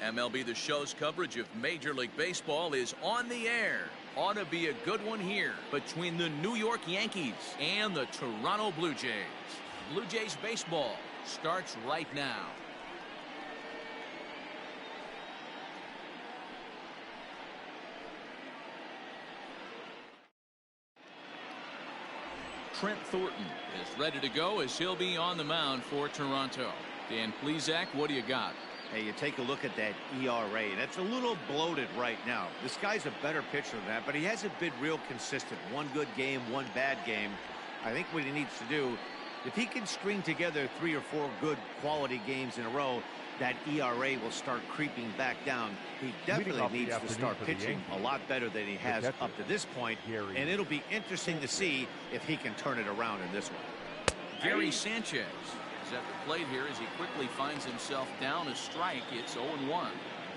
MLB The Show's coverage of Major League Baseball is on the air. Ought to be a good one here between the New York Yankees and the Toronto Blue Jays. Blue Jays baseball starts right now. Trent Thornton is ready to go as he'll be on the mound for Toronto. Dan Plesac, what do you got? Hey, you take a look at that ERA, and it's a little bloated right now. This guy's a better pitcher than that, but he hasn't been real consistent. One good game, one bad game. I think what he needs to do, if he can string together 3 or 4 good quality games in a row, that ERA will start creeping back down. He definitely needs to start pitching a lot better than he has up to this point, and it'll be interesting to see if he can turn it around in this one. Gary Sanchez is at the plate here as he quickly finds himself down a strike. It's 0-1.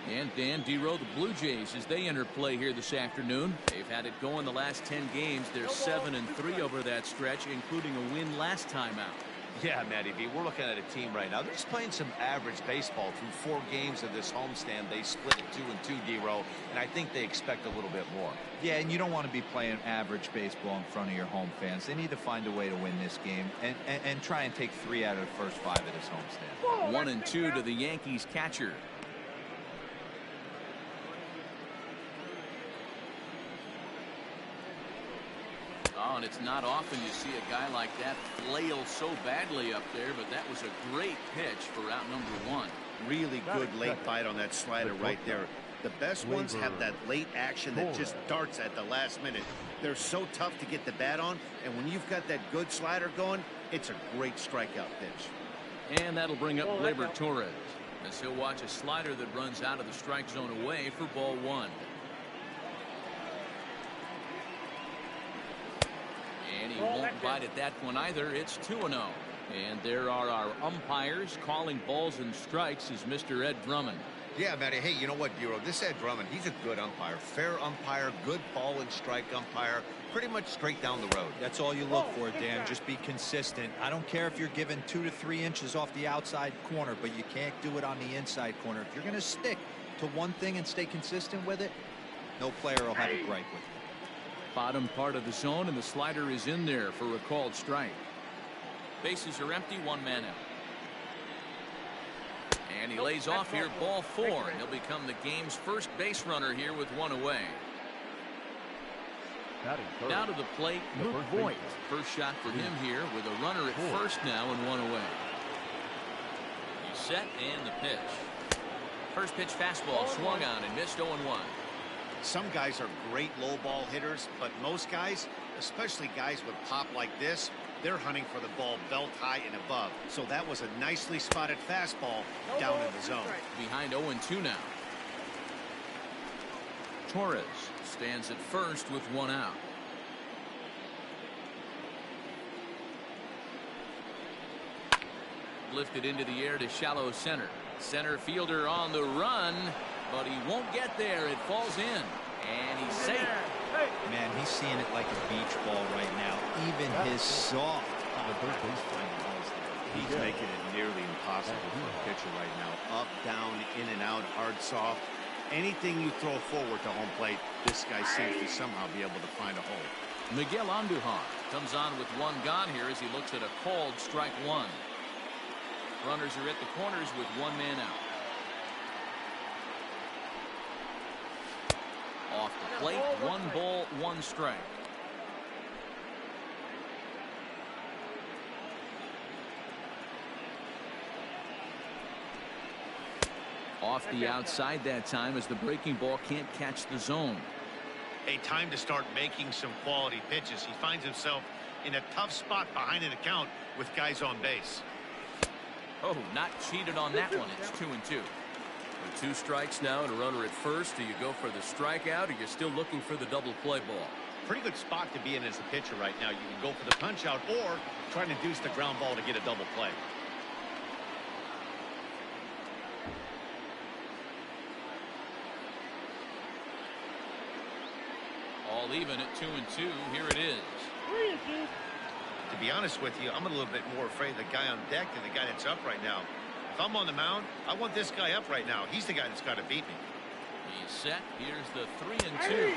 And Dan Dero, the Blue Jays, as they enter play here this afternoon. They've had it going the last 10 games. They're 7-3 over that stretch, including a win last time out. Yeah, Matty B, we're looking at a team right now. They're just playing some average baseball through 4 games of this homestand. They split it 2-2, Dero, and I think they expect a little bit more. Yeah, and you don't want to be playing average baseball in front of your home fans. They need to find a way to win this game and try and take 3 out of the first 5 of this homestand. 1-2 to the Yankees catcher. Oh, and it's not often you see a guy like that flail so badly up there, but that was a great pitch for out number 1. Really good late bite on that slider right there. The best ones have that late action that just darts at the last minute. They're so tough to get the bat on, and when you've got that good slider going, it's a great strikeout pitch. And that'll bring up Gleyber Torres as he'll watch a slider that runs out of the strike zone away for ball 1. And he won't bite at that one either. It's 2-0. And there are our umpires calling balls and strikes as Mr. Ed Drummond. Yeah, Matty. Hey, you know what, Dero? This Ed Drummond, he's a good umpire. Fair umpire, good ball and strike umpire. Pretty much straight down the road. That's all you look for, Dan. Just be consistent. I don't care if you're given 2 to 3 inches off the outside corner, but you can't do it on the inside corner. If you're going to stick to one thing and stay consistent with it, no player will have a gripe with you. Bottom part of the zone, and the slider is in there for a called strike. Bases are empty, 1 man out. And he lays off here, ball 4, and he'll become the game's first base runner here with 1 away. Now to the plate, Luke Voigt. First shot for him here with a runner at first now and 1 away. He's set and the pitch. First pitch fastball swung on and missed 0-1. Some guys are great low ball hitters, but most guys, especially guys with pop like this, they're hunting for the ball belt high and above. So that was a nicely spotted fastball down in the zone. Behind 0-2 now. Torres stands at first with 1 out. Lifted into the air to shallow center. Center fielder on the run, but he won't get there. It falls in, and he's safe. Man, he's seeing it like a beach ball right now. Even his soft. He's making it nearly impossible for a pitcher right now. Up, down, in and out, hard, soft. Anything you throw forward to home plate, this guy seems to somehow be able to find a hole. Miguel Andujar comes on with 1 gone here as he looks at a called strike 1. Runners are at the corners with 1 man out. Off the plate, 1 ball, 1 strike. Off the outside that time as the breaking ball can't catch the zone. A time to start making some quality pitches. He finds himself in a tough spot behind an account with guys on base. Oh, not cheated on that one. It's 2-2. With 2 strikes now and a runner at first, do you go for the strikeout or you're still looking for the double play ball? Pretty good spot to be in as a pitcher right now. You can go for the punch out or try to deuce the ground ball to get a double play. All even at 2-2. Here it is. To be honest with you, I'm a little bit more afraid of the guy on deck than the guy that's up right now. If if I'm on the mound, I want this guy up right now. He's the guy that's got to beat me. He's set. Here's the 3-2.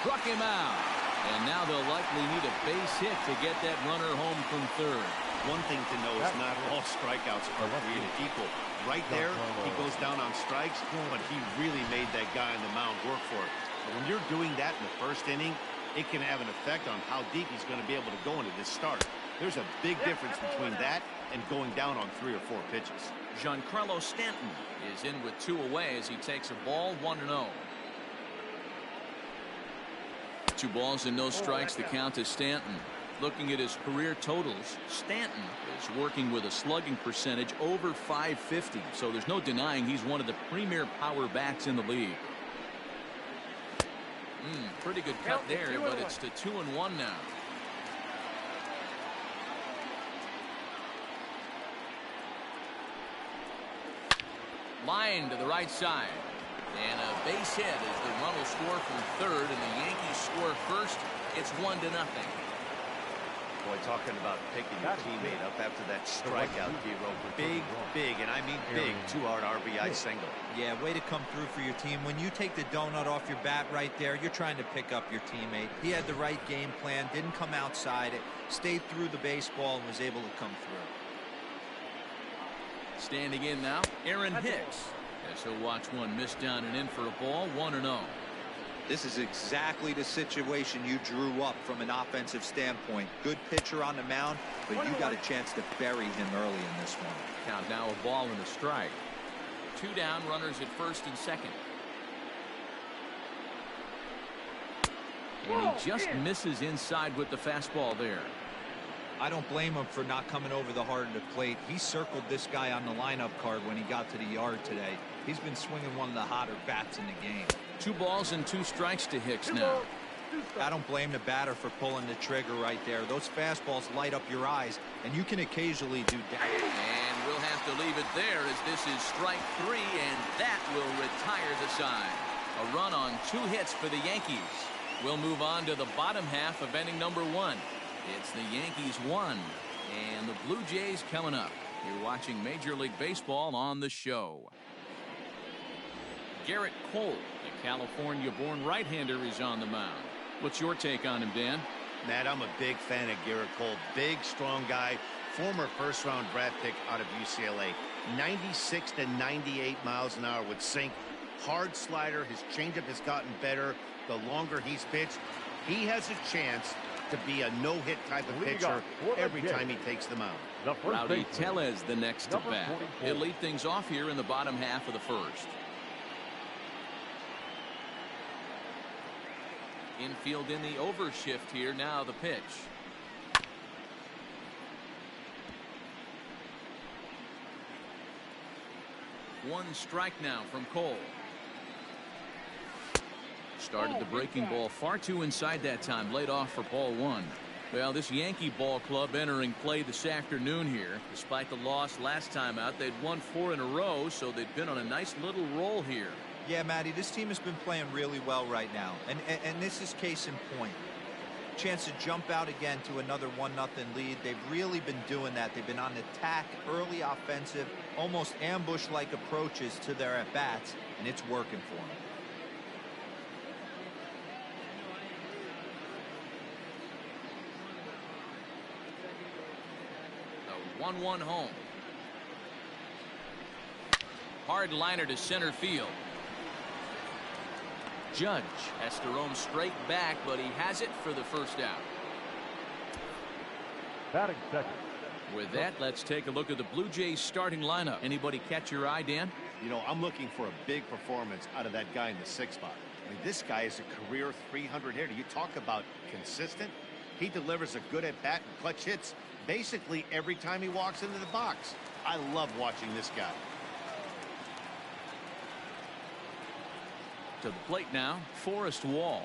Struck him out. And now they'll likely need a base hit to get that runner home from third. One thing to know is not all strikeouts are created equal. Right there, he goes down on strikes, but he really made that guy on the mound work for it. But when you're doing that in the first inning, it can have an effect on how deep he's going to be able to go into this start. There's a big difference between that and going down on 3 or 4 pitches. Giancarlo Stanton is in with 2 away as he takes a ball 1-0. 2 balls and no strikes. The count to Stanton. Looking at his career totals, Stanton is working with a slugging percentage over .550, so there's no denying he's one of the premier power bats in the league. Pretty good cut there, but it's to 2-1 now. Line to the right side. And a base hit as the run will score from third, and the Yankees score first. It's 1-0. Boy, talking about picking your teammate up after that strikeout, big, and I mean big, 2-hard RBI single. Yeah, way to come through for your team. When you take the donut off your bat right there, you're trying to pick up your teammate. He had the right game plan, didn't come outside it, stayed through the baseball, and was able to come through. Standing in now, Aaron Hicks. As he'll watch one miss down and in for a ball, 1-0. This is exactly the situation you drew up from an offensive standpoint. Good pitcher on the mound, but you got a chance to bury him early in this one. Count now a ball and a strike. 2 down, runners at first and second. And he just misses inside with the fastball there. I don't blame him for not coming over the hard of the plate. He circled this guy on the lineup card when he got to the yard today. He's been swinging one of the hotter bats in the game. 2 balls and 2 strikes to Hicks now. I don't blame the batter for pulling the trigger right there. Those fastballs light up your eyes, and you can occasionally do damage. And we'll have to leave it there as this is strike 3, and that will retire the side. A run on 2 hits for the Yankees. We'll move on to the bottom half of inning number 1. It's the Yankees 1 and the Blue Jays coming up. You're watching Major League Baseball on the show. Garrett Cole, the California-born right-hander, is on the mound. What's your take on him, Dan? Matt, I'm a big fan of Garrett Cole. Big, strong guy. Former first-round draft pick out of UCLA. 96 to 98 miles an hour with sink. Hard slider. His changeup has gotten better the longer he's pitched. He has a chance to be a no-hit type of pitcher every time he takes the mound. Rowdy Tellez the next to bat. He'll lead things off here in the bottom half of the first. Infield in the overshift here. Now the pitch. One strike now from Cole. Started the breaking ball far too inside that time. Laid off for ball 1. Well, this Yankee ball club entering play this afternoon here. Despite the loss last time out, they'd won 4 in a row, so they've been on a nice little roll here. Yeah, Matty, this team has been playing really well right now, and this is case in point. Chance to jump out again to another 1-0 lead. They've really been doing that. They've been on attack, early offensive, almost ambush-like approaches to their at-bats, and it's working for them. A 1-1 home. Hard liner to center field. Judge has to roam straight back, but he has it for the first out. Batting second. With that, let's take a look at the Blue Jays starting lineup. Anybody catch your eye, Dan? You know, I'm looking for a big performance out of that guy in the 6th spot. I mean, this guy is a career 300 hitter. You talk about consistent. He delivers a good at-bat and clutch hits basically every time he walks into the box. I love watching this guy. To the plate now, Forrest Wall.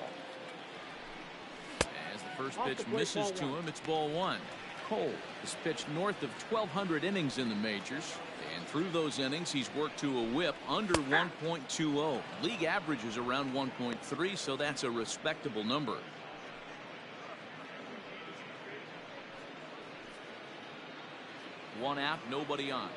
As the first pitch misses to him, it's ball 1. Cole has pitched north of 1,200 innings in the majors, and through those innings, he's worked to a whip under 1.20. League average is around 1.3, so that's a respectable number. One out, nobody on.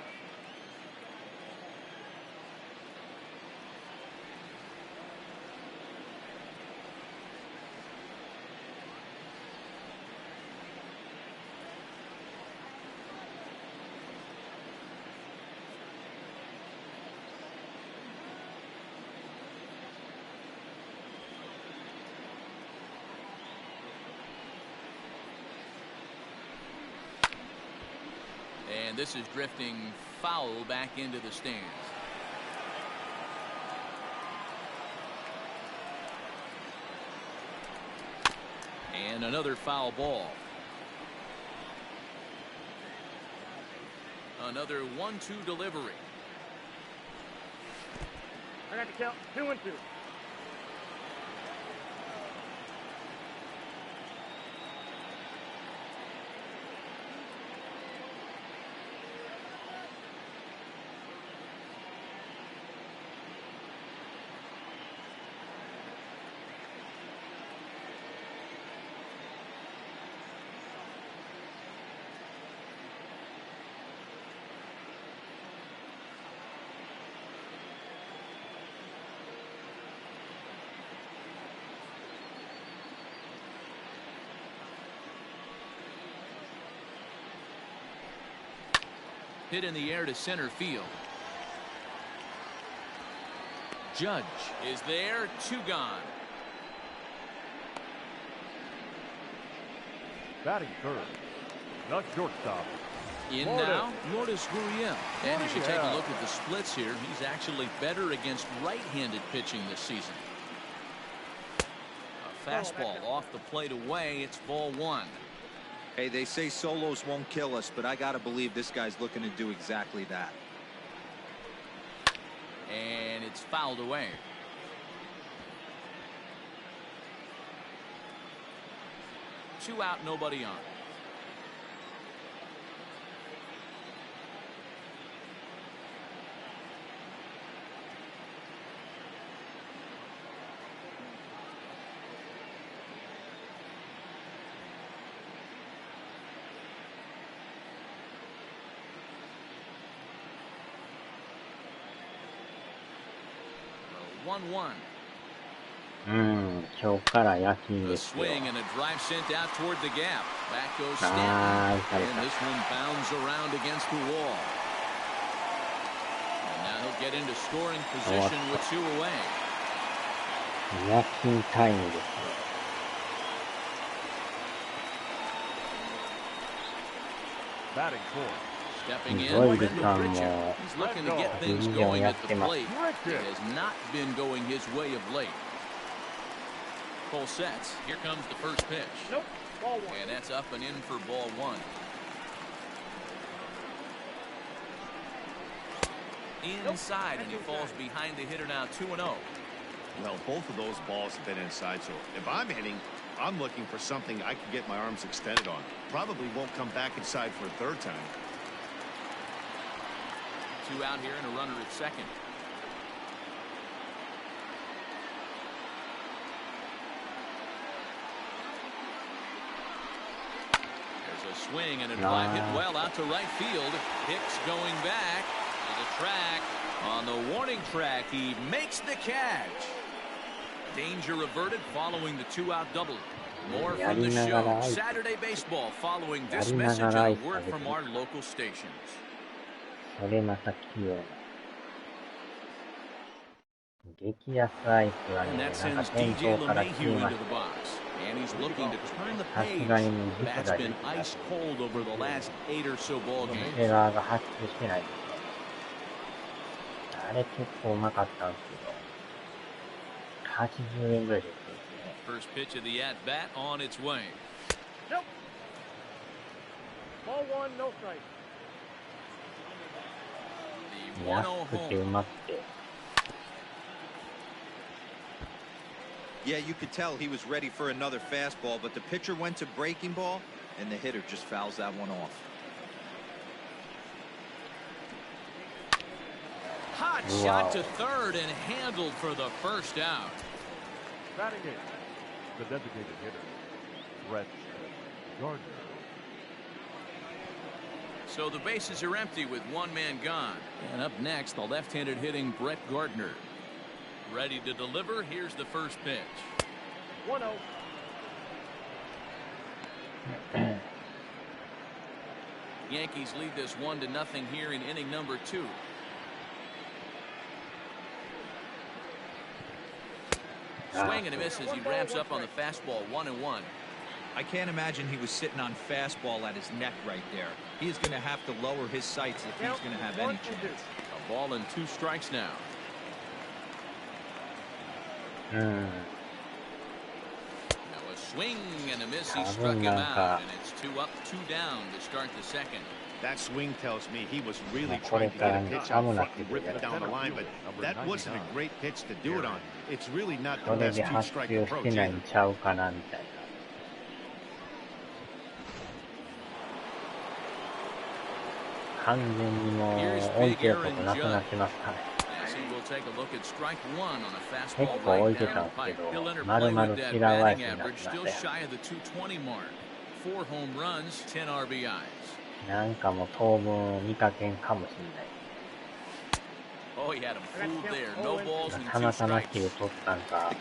And this is drifting foul back into the stands. And another foul ball. Another 1-2 delivery. I got to count 2-2. Hit in the air to center field. Judge is there, 2 gone. Batting third, the shortstop. In now, Lourdes Gurriel. And as you take a look at the splits here, he's actually better against right-handed pitching this season. A fastball off the plate away. It's ball 1. Hey, they say solos won't kill us, but I gotta believe this guy's looking to do exactly that. And it's fouled away. Two out, nobody on. The 1-1. 今日から夜勤 The ですよ。 swing and a drive sent out toward the gap. Back goes Stanton. 打たれ And た。 this one bounds around against the wall. And now he'll get into scoring position with 2 away. 夜勤タイムですね。 Batting fourth. Stepping in, すごい時 Wendell 間 Pritchard. も He's looking to get things 以上 going や at っ the てます。 plate. It has not been going his way of late. Full sets. Here comes the first pitch. Nope. Ball 1. And that's up and in for ball 1. Inside, and he falls behind the hitter now 2-0. Well, both of those balls have been inside, so if I'm hitting, I'm looking for something I can get my arms extended on. Probably won't come back inside for a third time. 2 out here and a runner at second. There's a swing and a drive hit well out to right field. Hicks going back to the track. On the warning track, he makes the catch. Danger averted following the 2-out double. More from the show. Saturday baseball following this message and a word from our local stations. それまた器用な。激安アイスは And ね、 that なんか sends 店 DJ 頭から消 LeMahieu えま into し the box. And he's looking to turn the た。さ page. すがにもう The 軸 bat's が been 出てた。 ice cold over the last 8 or so ball 店 games. 側が発注してないですね。あれ結構うまかったんですけど。80円ぐらいですね。 First pitch of the at-bat on its way. Nope. Ball 1, no strike. The 安 1-0 くてう home. まくて。 Yeah, you could tell he was ready for another fastball, but the pitcher went to breaking ball, and the hitter just fouls that one off. Hot shot to third and handled for the first out. Batting eighth, the designated hitter, Brett Gardner. So the bases are empty with 1 man gone. And up next, the left-handed hitting Brett Gardner. Ready to deliver. Here's the first pitch. 1-0. Yankees lead this 1-0 here in inning number 2. Swing and a miss as he ramps up on the fastball. 1-1. I can't imagine he was sitting on fastball at his neck right there. He is going to have to lower his sights if he's going to have any chance. A ball and 2 strikes now. Now a swing and a miss. He struck him out, and it's 2 up, 2 down to start the second. That swing tells me he was really trying to get a pitch out front and rip it down the line, but that wasn't a great pitch to do it on. It's really not the best 2-strike approach either. 完全にもう置いてることなくなってますかね。結構置いてたんですけど、丸々違う相手になってましたよ。なんかもう当分見かけんかもしれない。たまたま球取ったんか、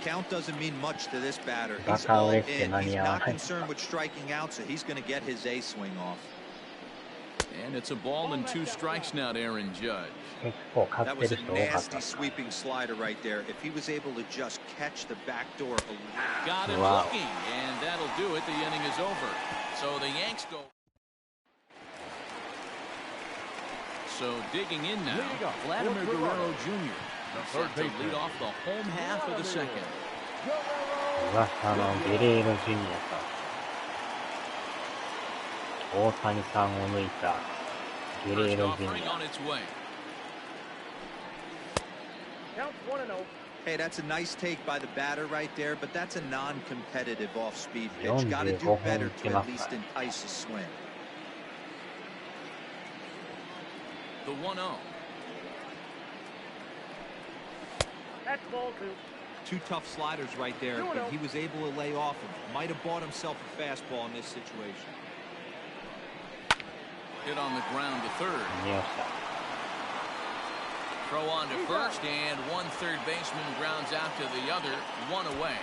バカ売れして間に合わない。And it's a ball and 2 strikes now to Aaron Judge. That was a nasty sweeping slider right there. If he was able to just catch the back door. Got him looking, and that'll do it. The inning is over. So the Yanks go. So digging in now, Vladimir Guerrero Jr. set to lead off the home half of the second. 噂のゲレーロジュニアさん。大谷さんを抜いたゲレーロジュニア。Hey, that's a nice take by the batter right there, but that's a non-competitive off-speed pitch. Got to do better to at least entice a swing. The 1-0. That's ball 2. 2 tough sliders right there, but he was able to lay off him. Might have bought himself a fastball in this situation. Hit on the ground to third. Throw on to first, and one third baseman grounds out to the other, 1 away.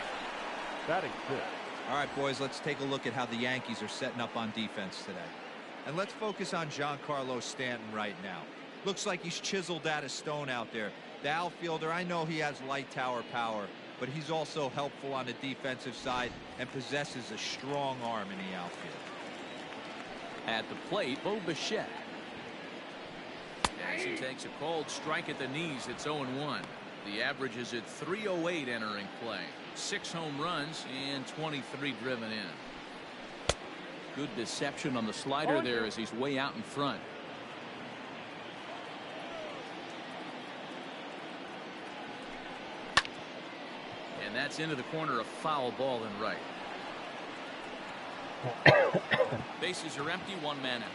Batting 5th. All right, boys, let's take a look at how the Yankees are setting up on defense today. And let's focus on Giancarlo Stanton right now. Looks like he's chiseled out of stone out there. The outfielder, I know he has light tower power, but he's also helpful on the defensive side and possesses a strong arm in the outfield. At the plate, Bo Bichette. As he takes a cold strike at the knees, it's 0-1. The average is at 308 entering play. 6 home runs and 23 driven in. Good deception on the slider there as he's way out in front. And that's into the corner, a foul ball and right. Bases are empty, 1 man out.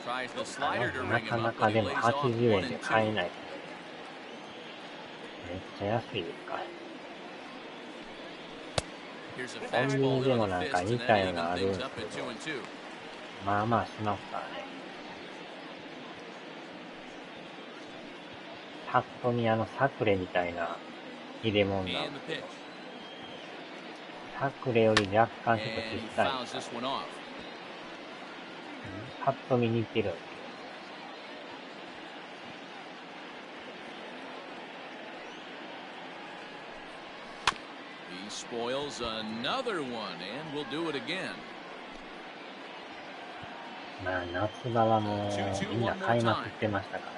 Tries the slider to ring him up, but he lays off 1 and 2. めっちゃ安いですか。Here's a コンビ fastball ニ in で on も the なん fist, か and 似 that たような evens あるん things です up け at 2 ど、and 2. まあまあしますからね。パッと見サクレみたいな入れ物なん And です the けど、 pitch. サクレより若干ちょっ And と he 小さい。 fouls this one off. パッと見似てるんですけど。He spoils another one, and will do it again. まあ夏場はもうみんな買いまくってましたからね。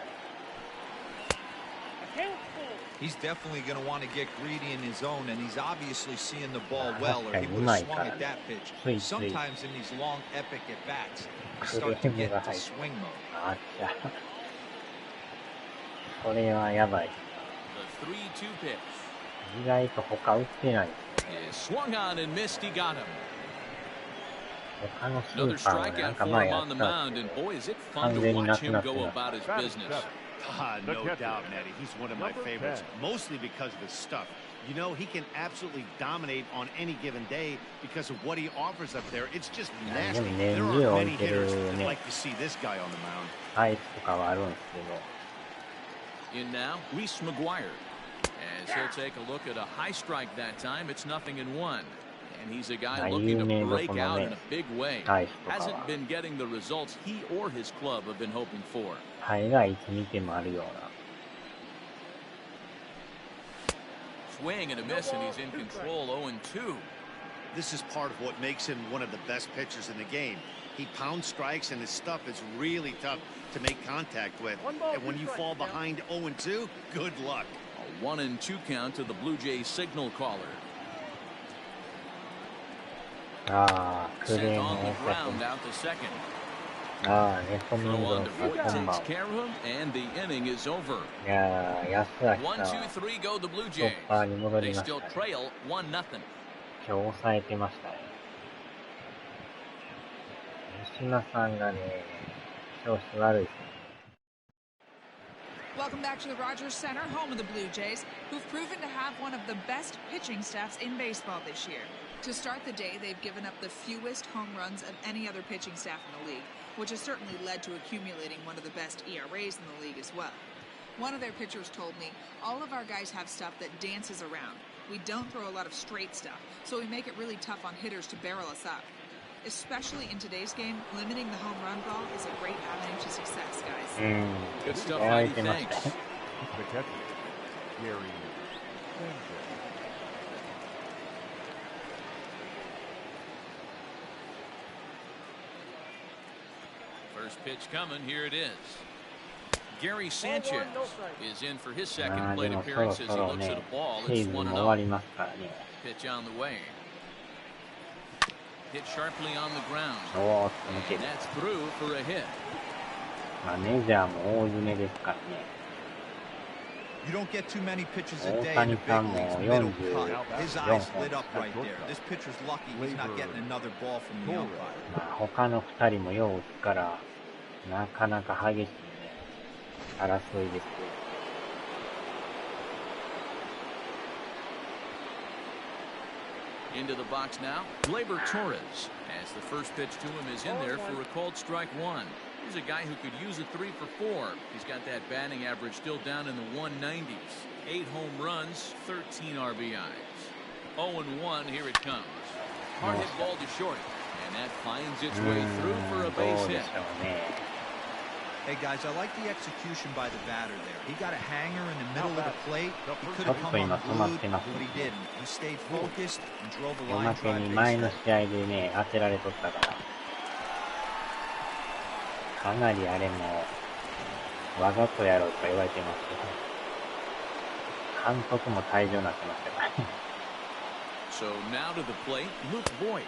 He's definitely going to want to get greedy in his zone, and he's obviously seeing the ball well, or he would have swung at that pitch. Sometimes in these long, epic at-bats, you start to get into swing mode. あっちゃ。これはやばい。 The 3-2 pitch. 意外と他打ってない。 Is swung on and missed. He got him. 他の審 Another 判はなん strikeout か for 前 him や on っ the た。 mound, and boy, is it fun 完 to 全にな watch く him なって go ます。 about his Batting business. 7th. No doubt, Matty. He's one of my favorites, mostly because of his stuff. You know, he can absolutely dominate on any given day because of what he offers up there. It's just nasty. There aren't many hitters that like to see this guy on the mound. サイズとかはあるんですけど。 In now, Reese McGuire. As he'll take a look at a high strike that time, it's 0-1. And he's a guy looking to break out in a big way. Hasn't been getting the results he or his club have been hoping for. 海外いつ見てもあるような。Swing and a miss, and he's in control. 0-2. This is part of what makes him one of the best pitchers in the game. He pounds strikes, and his stuff is really tough to make contact with. And when you fall behind 0-2, good luck. A 1-2 count to the Blue Jays signal caller. Sent on the ground out to second. Throw on to Voigt takes care of him, and the inning is over. 1, 2, 3 go the Blue Jays. They still trail 1-0. 今日抑えてましたね。吉島さんがね、調子悪いですね。Welcome back to the Rogers Center, home of the Blue Jays, who've proven to have one of the best pitching staffs in baseball this year. To start the day, they've given up the fewest home runs of any other pitching staff in the league, which has certainly led to accumulating one of the best ERAs in the league as well. One of their pitchers told me, all of our guys have stuff that dances around. We don't throw a lot of straight stuff, so we make it really tough on hitters to barrel us up. Especially in today's game, limiting the home run ball is a great avenue to success, guys. Good stuff, Heidi. Thanks. The catcher, GIAR. First pitch coming. Here it is. Gary Sanchez is in for his second plate appearance as he looks at a ball. It's 1-0. Pitch on the way. Hit sharply on the ground. And that's through for a hit. You don't get too many pitches a day in the big leagues. Middle cut. His eyes lit up right there. This pitcher's lucky he's not getting another ball from the umpire. 他の2人もよう打つからなかなか激しいね争いです。Into the box now, Gleyber Torres, as the first pitch to him is in there for a called strike one. He's a guy who could use a 3 for 4. He's got that batting average still down in the 190s. 8 home runs, 13 RBIs. 0-1, here it comes. Hard hit ball to short, and that finds its way through for a base hit. Hey guys, I like the execution by the batter there. He got a hanger in the middle of the plate. He could have come unglued, but he didn't. He stayed focused and drove a line drive base. 前の試合でね、当てられとったから。かなりあれもわざとやろうと言われてますけど、監督も退場になってましたから。So now to the plate, Luke Voigt,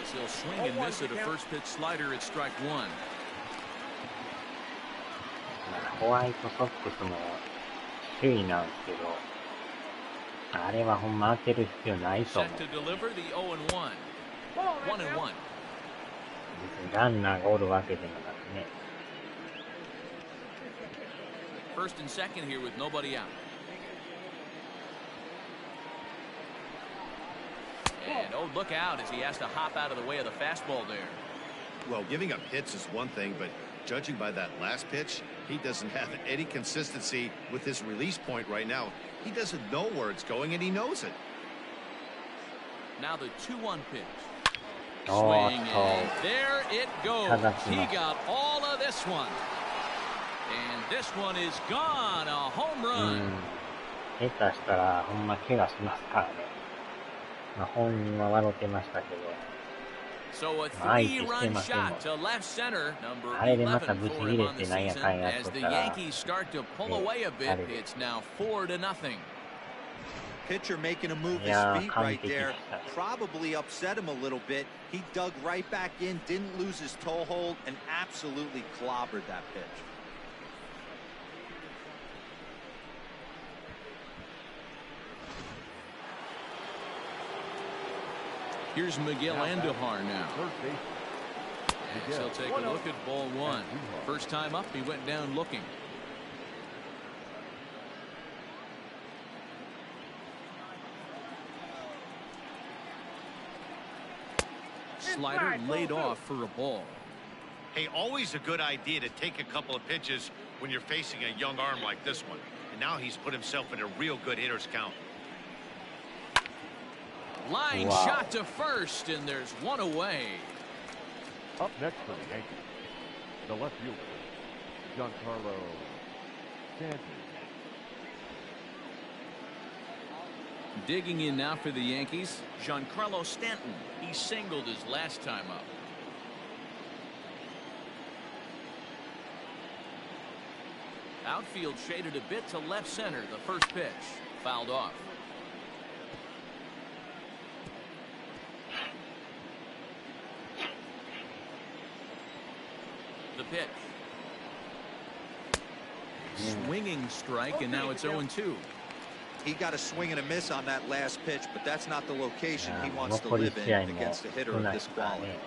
as he'll swing and miss at a first pitch slider at strike one. ホワイトソックスも首位なんですけど、あれはほんま当てる必要ないと思う。ランナーがおるわけでもなくね。First and second here with nobody out. And oh, look out as he has to hop out of the way of the fastball there. Well, giving up hits is one thing, but judging by that last pitch, he doesn't have any consistency with his release point right now. He doesn't know where it's going, and he knows it. Now the 2-1 pitch. Swing, and there it goes. He got all of this one. And this one is gone. A home run. 下手したらほんま怪我しますからね。本人は笑ってましたけど。So a 3-run shot to left center. Number 11 for him on the season. As the Yankees start to pull away a bit, it's now 4-0. Pitcher making a move his feet right there. Probably upset him a little bit. He dug right back in, didn't lose his toe hold, and absolutely clobbered that pitch. Here's Miguel Andujar now. As he'll take a look at ball one. First time up, he went down looking. Slider laid off for a ball. Hey, always a good idea to take a couple of pitches when you're facing a young arm like this one. And now he's put himself in a real good hitter's count. Line Wow. shot to first, and there's one away. Up next for the Yankees, the left fielder, Giancarlo Stanton. Digging in now for the Yankees, Giancarlo Stanton. He singled his last time up. Outfield shaded a bit to left center. The first pitch fouled off. The pitch. Swinging strike, and now it's 0-2. He got a swing and a miss on that last pitch, but that's not the location he wants to 残り live 試合 in も against a hitter 少 of ない this から quality. ね。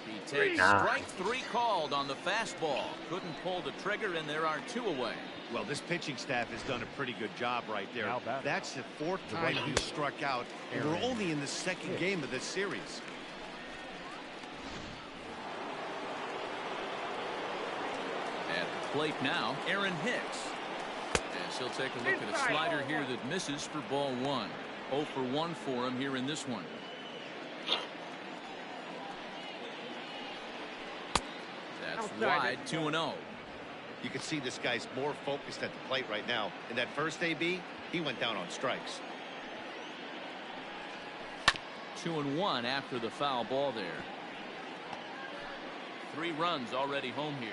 He takes strike three called on the fastball. Couldn't pull the trigger, and there are two away. Well, this pitching staff has done a pretty good job right there. Now batting. That's the fourth The time right he fielder, struck out, and we're only in the second game of this series. At the plate now, Aaron Hicks. As he'll take a look at a slider here that misses for ball one. 0 for 1 for him here in this one. That's wide, 2-0. You can see this guy's more focused at the plate right now. In that first AB, he went down on strikes. 2-1 after the foul ball there. 3 runs already home here.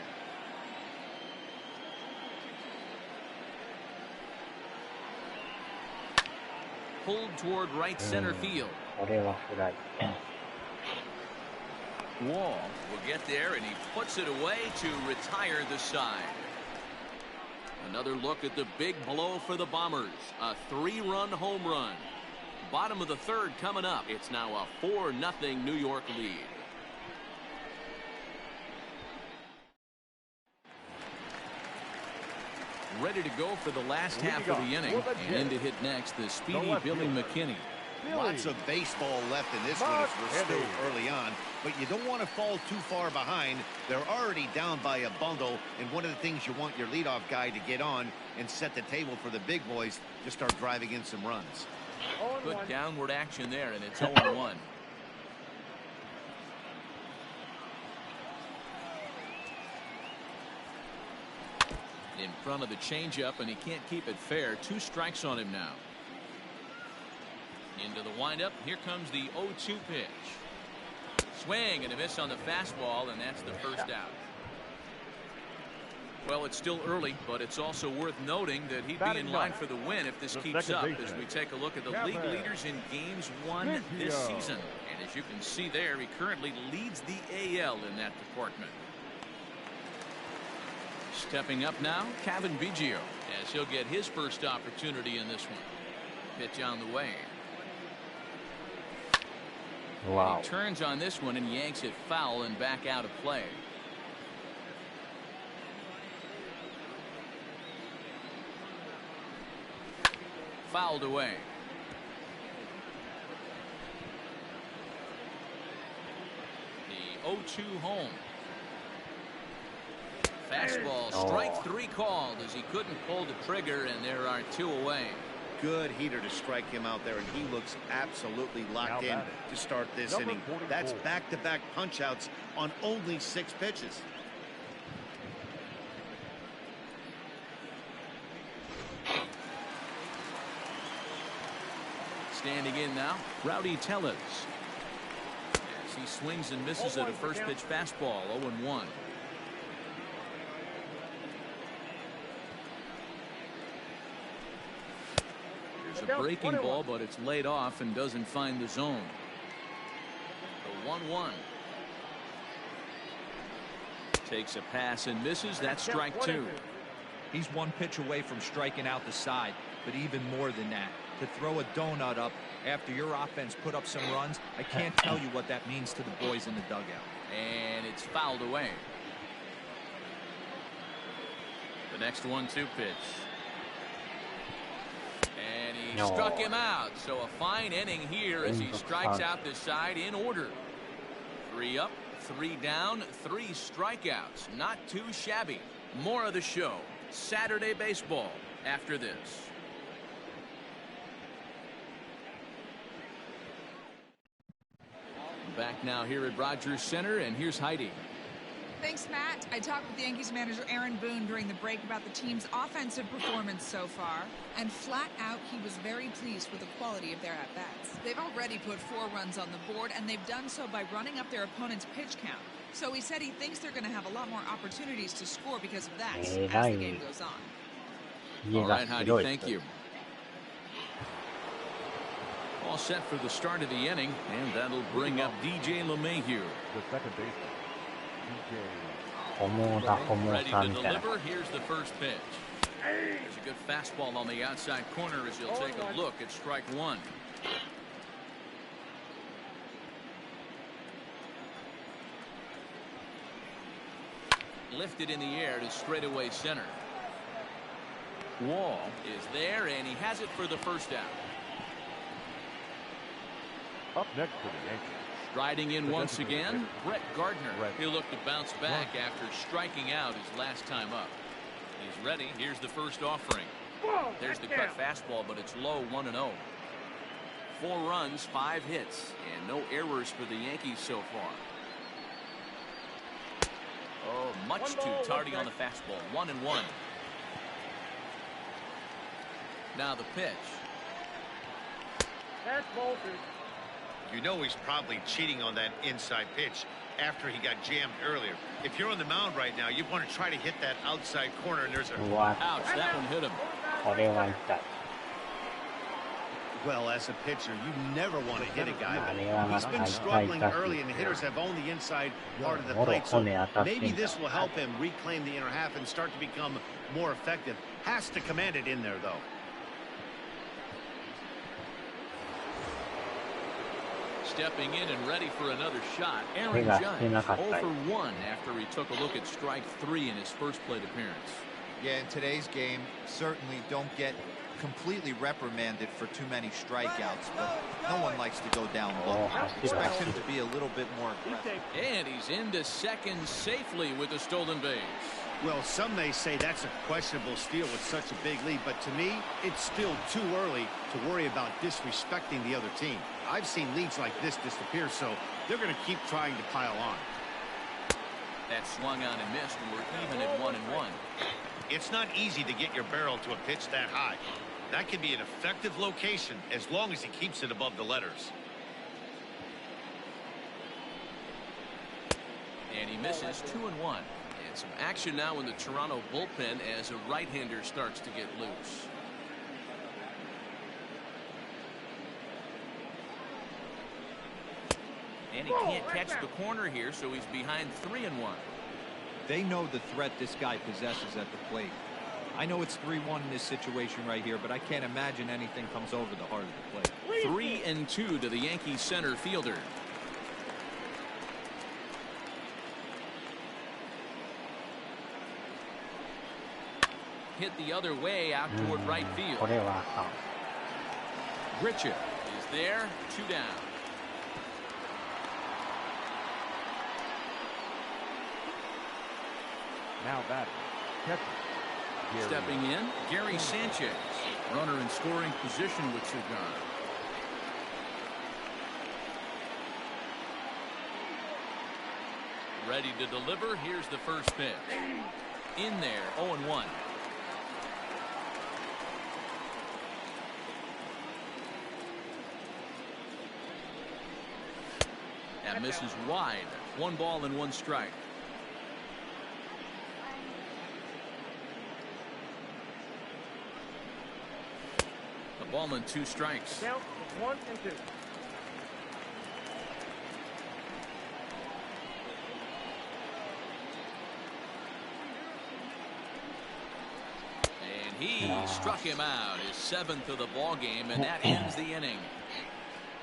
Pulled toward right center field. これはフライ。 Wall will get there, and he puts it away to retire the side. Another look at the big blow for the Bombers. A 3-run home run. Bottom of the third coming up. It's now a 4-0 New York lead. Ready to go for the last half of the inning. And in to hit next, the speedy Billy McKinney. Lots of baseball left in this one as we're still early on, but you don't want to fall too far behind. They're already down by a bundle, and one of the things you want your leadoff guy to get on and set the table for the big boys to start driving in some runs. Good downward action there, and it's 0-1. In front of the changeup, and he can't keep it fair. 2 strikes on him now. Into the windup. Here comes the 0-2 pitch. Swing and a miss on the fastball, and that's the first out. Well, it's still early, but it's also worth noting that he'd be in line for the win if this keeps up as we take a look at the league leaders in games won this season. And as you can see there, he currently leads the AL in that department. Stepping up now, Kevin Biggio, as he'll get his first opportunity in this one. Pitch on the way. Wow. He turns on this one and yanks it foul and back out of play. Fouled away. The 0-2 home. Fastball, strike 3 called as he couldn't pull the trigger, and there are 2 away. Good heater to strike him out there, and he looks absolutely locked in to start this inning. That's back-to-back punch-outs on only 6 pitches. Standing in now, Rowdy Tellez. As he swings and misses at a first pitch fastball, 0-1. There's a breaking ball, but it's laid off and doesn't find the zone. The 1-1. Takes a pass and misses. That's strike 2. He's 1 pitch away from striking out the side, but even more than that, to throw a donut up after your offense put up some runs, I can't tell you what that means to the boys in the dugout. And it's fouled away. The next 1-2 pitch. And he struck him out. So a fine inning here as he strikes out this side in order. 3 up, 3 down, 3 strikeouts. Not too shabby. More of the show. Saturday baseball after this. back now here at Rogers Center, and here's Heidi. Thanks, Matt. I talked with Yankees manager Aaron Boone during the break about the team's offensive performance so far, and flat out, he was very pleased with the quality of their at-bats. They've already put 4 runs on the board, and they've done so by running up their opponent's pitch count. So he said he thinks they're going to have a lot more opportunities to score because of that as the game goes on. All right, Heidi, thank you. All set for the start of the inning, and that'll bring up DJ LeMahieu. The second baseman, Ready to deliver. Here's the first pitch. There's a good fastball on the outside corner as he'll take a look at strike 1. Lifted in the air to straightaway center. Wall is there, and he has it for the first out. Up next for the Yankees. Striding in once again, Brett Gardner. He'll look to bounce back after striking out his last time up. He's ready. Here's the first offering. There's the cut fastball, but it's low, 1-0. 4 runs, 5 hits, and no errors for the Yankees so far. Oh, much too tardy on the fastball. 1-1. Now the pitch. That's bolted. You know he's probably cheating on that inside pitch after he got jammed earlier. If you're on the mound right now, you want to try to hit that outside corner, and there's a... Ouch, that one hit him. Well, as a pitcher, you never want to hit a guy, but he's been struggling early, and the hitters have owned the inside part of the plate, so maybe this will help him reclaim the inner half and start to become more effective. Has to command it in there, though. Stepping in and ready for another shot, Aaron Judge, 0 for 1 after he took a look at strike 3 in his first plate appearance. Yeah, in today's game, certainly don't get completely reprimanded for too many strikeouts, but no one likes to go down low. Expect him to be a little bit more aggressive. And he's into second safely with a stolen base. Well, some may say that's a questionable steal with such a big lead, but to me, it's still too early to worry about disrespecting the other team. I've seen leads like this disappear, so they're going to keep trying to pile on. That swung on and missed, and we're even at 1-1. It's not easy to get your barrel to a pitch that high. That can be an effective location as long as he keeps it above the letters. And he misses 2-1. And some action now in the Toronto bullpen as a right-hander starts to get loose. And he can't catch the corner here, so he's behind 3-1. They know the threat this guy possesses at the plate. I know it's 3-1 in this situation right here, but I can't imagine anything comes over the heart of the plate. 3-2 to the Yankees center fielder. Hit the other way out toward right field. Richard is there, 2 down. Now batting, catcher. Stepping in, Gary Sanchez. Runner in scoring position with Cigar. Ready to deliver. Here's the first pitch. In there, 0-1. That misses wide. 1 ball and 1 strike. A ball and 2 strikes. Count 1 and 2. And he struck him out, his 7th of the ball game, and that ends the inning.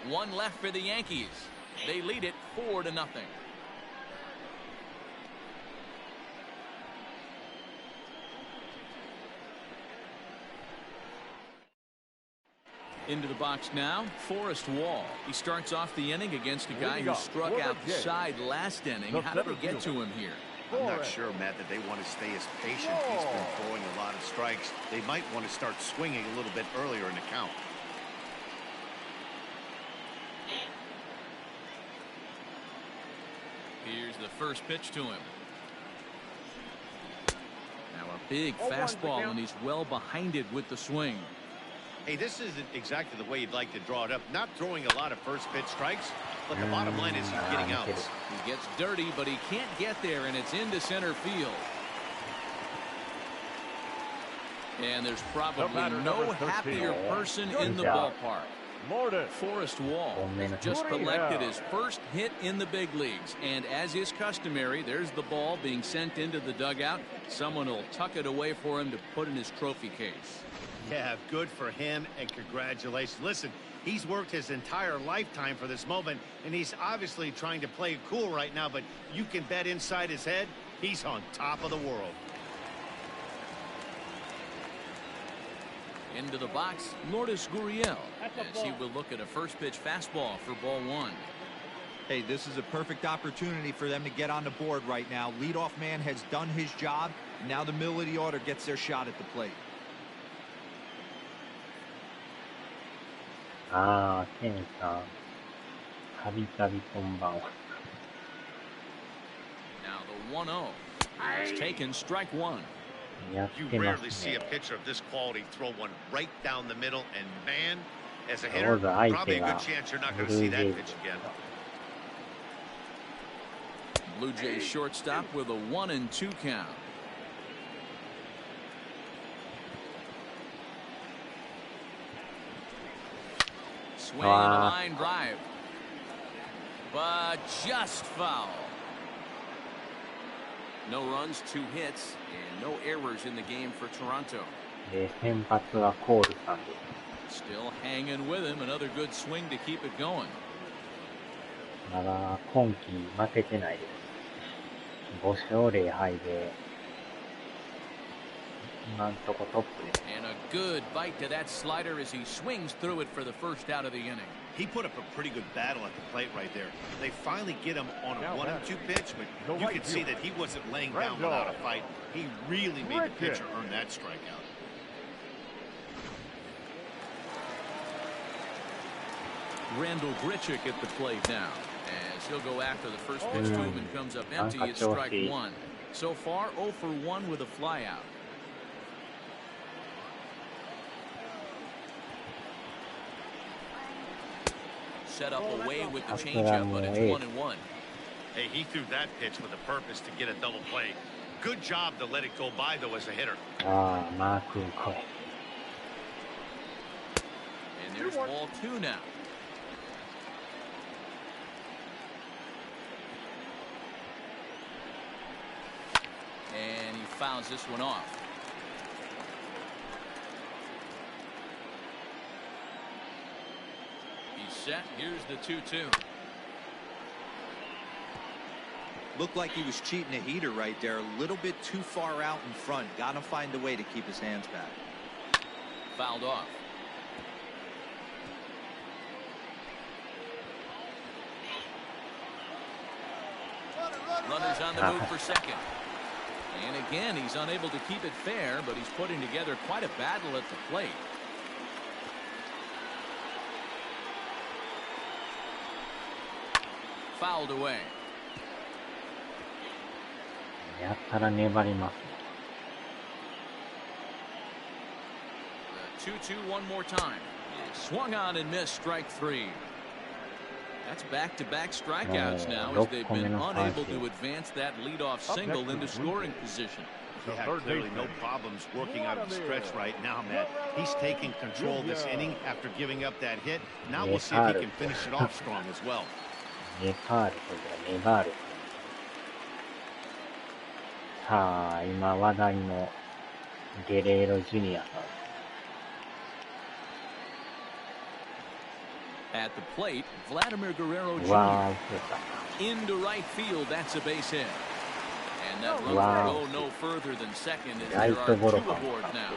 1 left for the Yankees. They lead it 4-0. Into the box now, Forrest Wall. He starts off the inning against a guy who struck outside last inning. How did they get to him here? I'm not sure, Matt, that they want to stay as patient. He's been throwing a lot of strikes. They might want to start swinging a little bit earlier in the count. Here's the first pitch to him. Now a big fastball, and he's well behind it with the swing. Hey, this isn't exactly the way you'd like to draw it up. Not throwing a lot of first pitch strikes, but the bottom line is he's getting outs. He gets dirty, but he can't get there, and it's into center field. And there's probably no happier person in the ballpark. Forrest Wall just collected his first hit in the big leagues, and as is customary, there's the ball being sent into the dugout. Someone will tuck it away for him to put in his trophy case. Yeah, good for him, and congratulations. Listen, he's worked his entire lifetime for this moment, and he's obviously trying to play it cool right now, but you can bet inside his head, he's on top of the world. Into the box, Lourdes Gurriel, as he will look at a first pitch fastball for ball one. Hey, this is a perfect opportunity for them to get on the board right now. Leadoff man has done his job. Now the middle of the order gets their shot at the plate. Ken-san. たびたびこんばんは。 Now the 1-0 is taken strike one. You rarely see a pitcher of this quality throw one right down the middle, and man, as a hitter, probably a good chance you're not going to see that pitch again. Blue Jays shortstop with a 1-2 count. Swing and a line drive, but just foul. No runs, 2 hits, and no errors in the game for Toronto. 先発はコールさんです。 Still hanging with him. Another good swing to keep it going. まだ今季負けてないです。5勝0敗で今んとこトップです。 And a good bite to that slider as he swings through it for the first out of the inning. He put up a pretty good battle at the plate right there. They finally get him on a 1-2 pitch, but you can see that he wasn't laying down without a fight. He really made the pitcher earn that strikeout. Randall Grichuk at the plate now, as he'll go after the first pitch to him and comes up empty. It's strike one. So far 0 for 1 with a flyout. Set up away with the changeup, but it's 1-1. Hey, he threw that pitch with a purpose to get a double play. Good job to let it go by, though, as a hitter. Mark Coy. And there's ball 2 now. And he fouls this one off. He's set. Here's the 2-2. Looked like he was cheating a heater right there. A little bit too far out in front. Got to find a way to keep his hands back. Fouled off. Runners on the move for second. And again, he's unable to keep it fair, but he's putting together quite a battle at the plate. Fouled away. やったら粘ります。 The 2-2 one more time. Swung on and missed, strike 3. That's back-to-back strikeouts now as they've been unable to advance that leadoff single into scoring position. Yeah, clearly no problems working out of the stretch right now, Matt. He's taking control this inning after giving up that hit. Now we'll see if he can finish it off strong as well. ネパールとネバール。さあ、今話題のゲレーロジュニアさん。 At the plate, Vladimir Guerrero Jr. わー、 into right field. That's a base hit. And that run will go no further than second as there are 2 aboard now.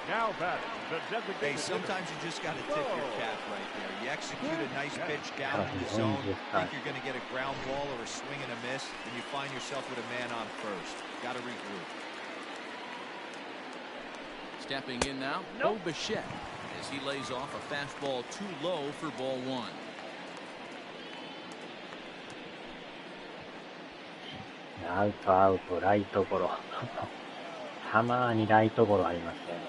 Now batting, the designated Hey, sometimes you just got to tip your cap right there. You execute a nice pitch down in the zone, think you're going to get a ground ball or a swing and a miss, and you find yourself with a man on first. Got to regroup. Stepping in now, Bo Bichette, as he lays off a fastball too low for ball 1. アウトアウト、ライトゴロ。たまにライトゴロありますよね。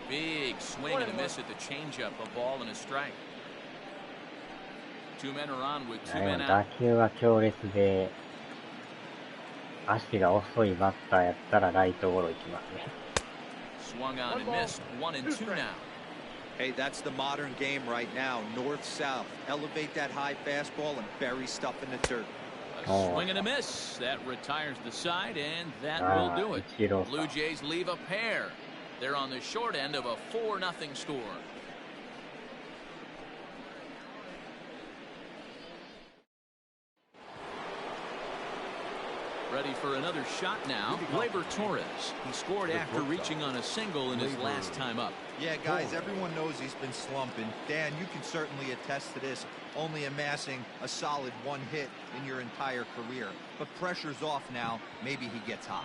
Big swing and a miss at the changeup, a ball and a strike. Two men are on with two でも men 打 out. 球が強烈で、足が遅いバッターやったらライトゴロ行きますね。Swung on and missed. 1 and 2 now. Hey, that's the modern game right now. North-south. Elevate that high fastball and bury stuff in the dirt. A swing and a miss. That retires the side, and that will do it. Blue Jays leave a pair. They're on the short end of a 4-0 score. Ready for another shot now. Gleyber Torres. He scored after reaching on a single in his last time up. Yeah, guys, everyone knows he's been slumping. Dan, you can certainly attest to this, only amassing a solid one hit in your entire career. But pressure's off now. Maybe he gets hot.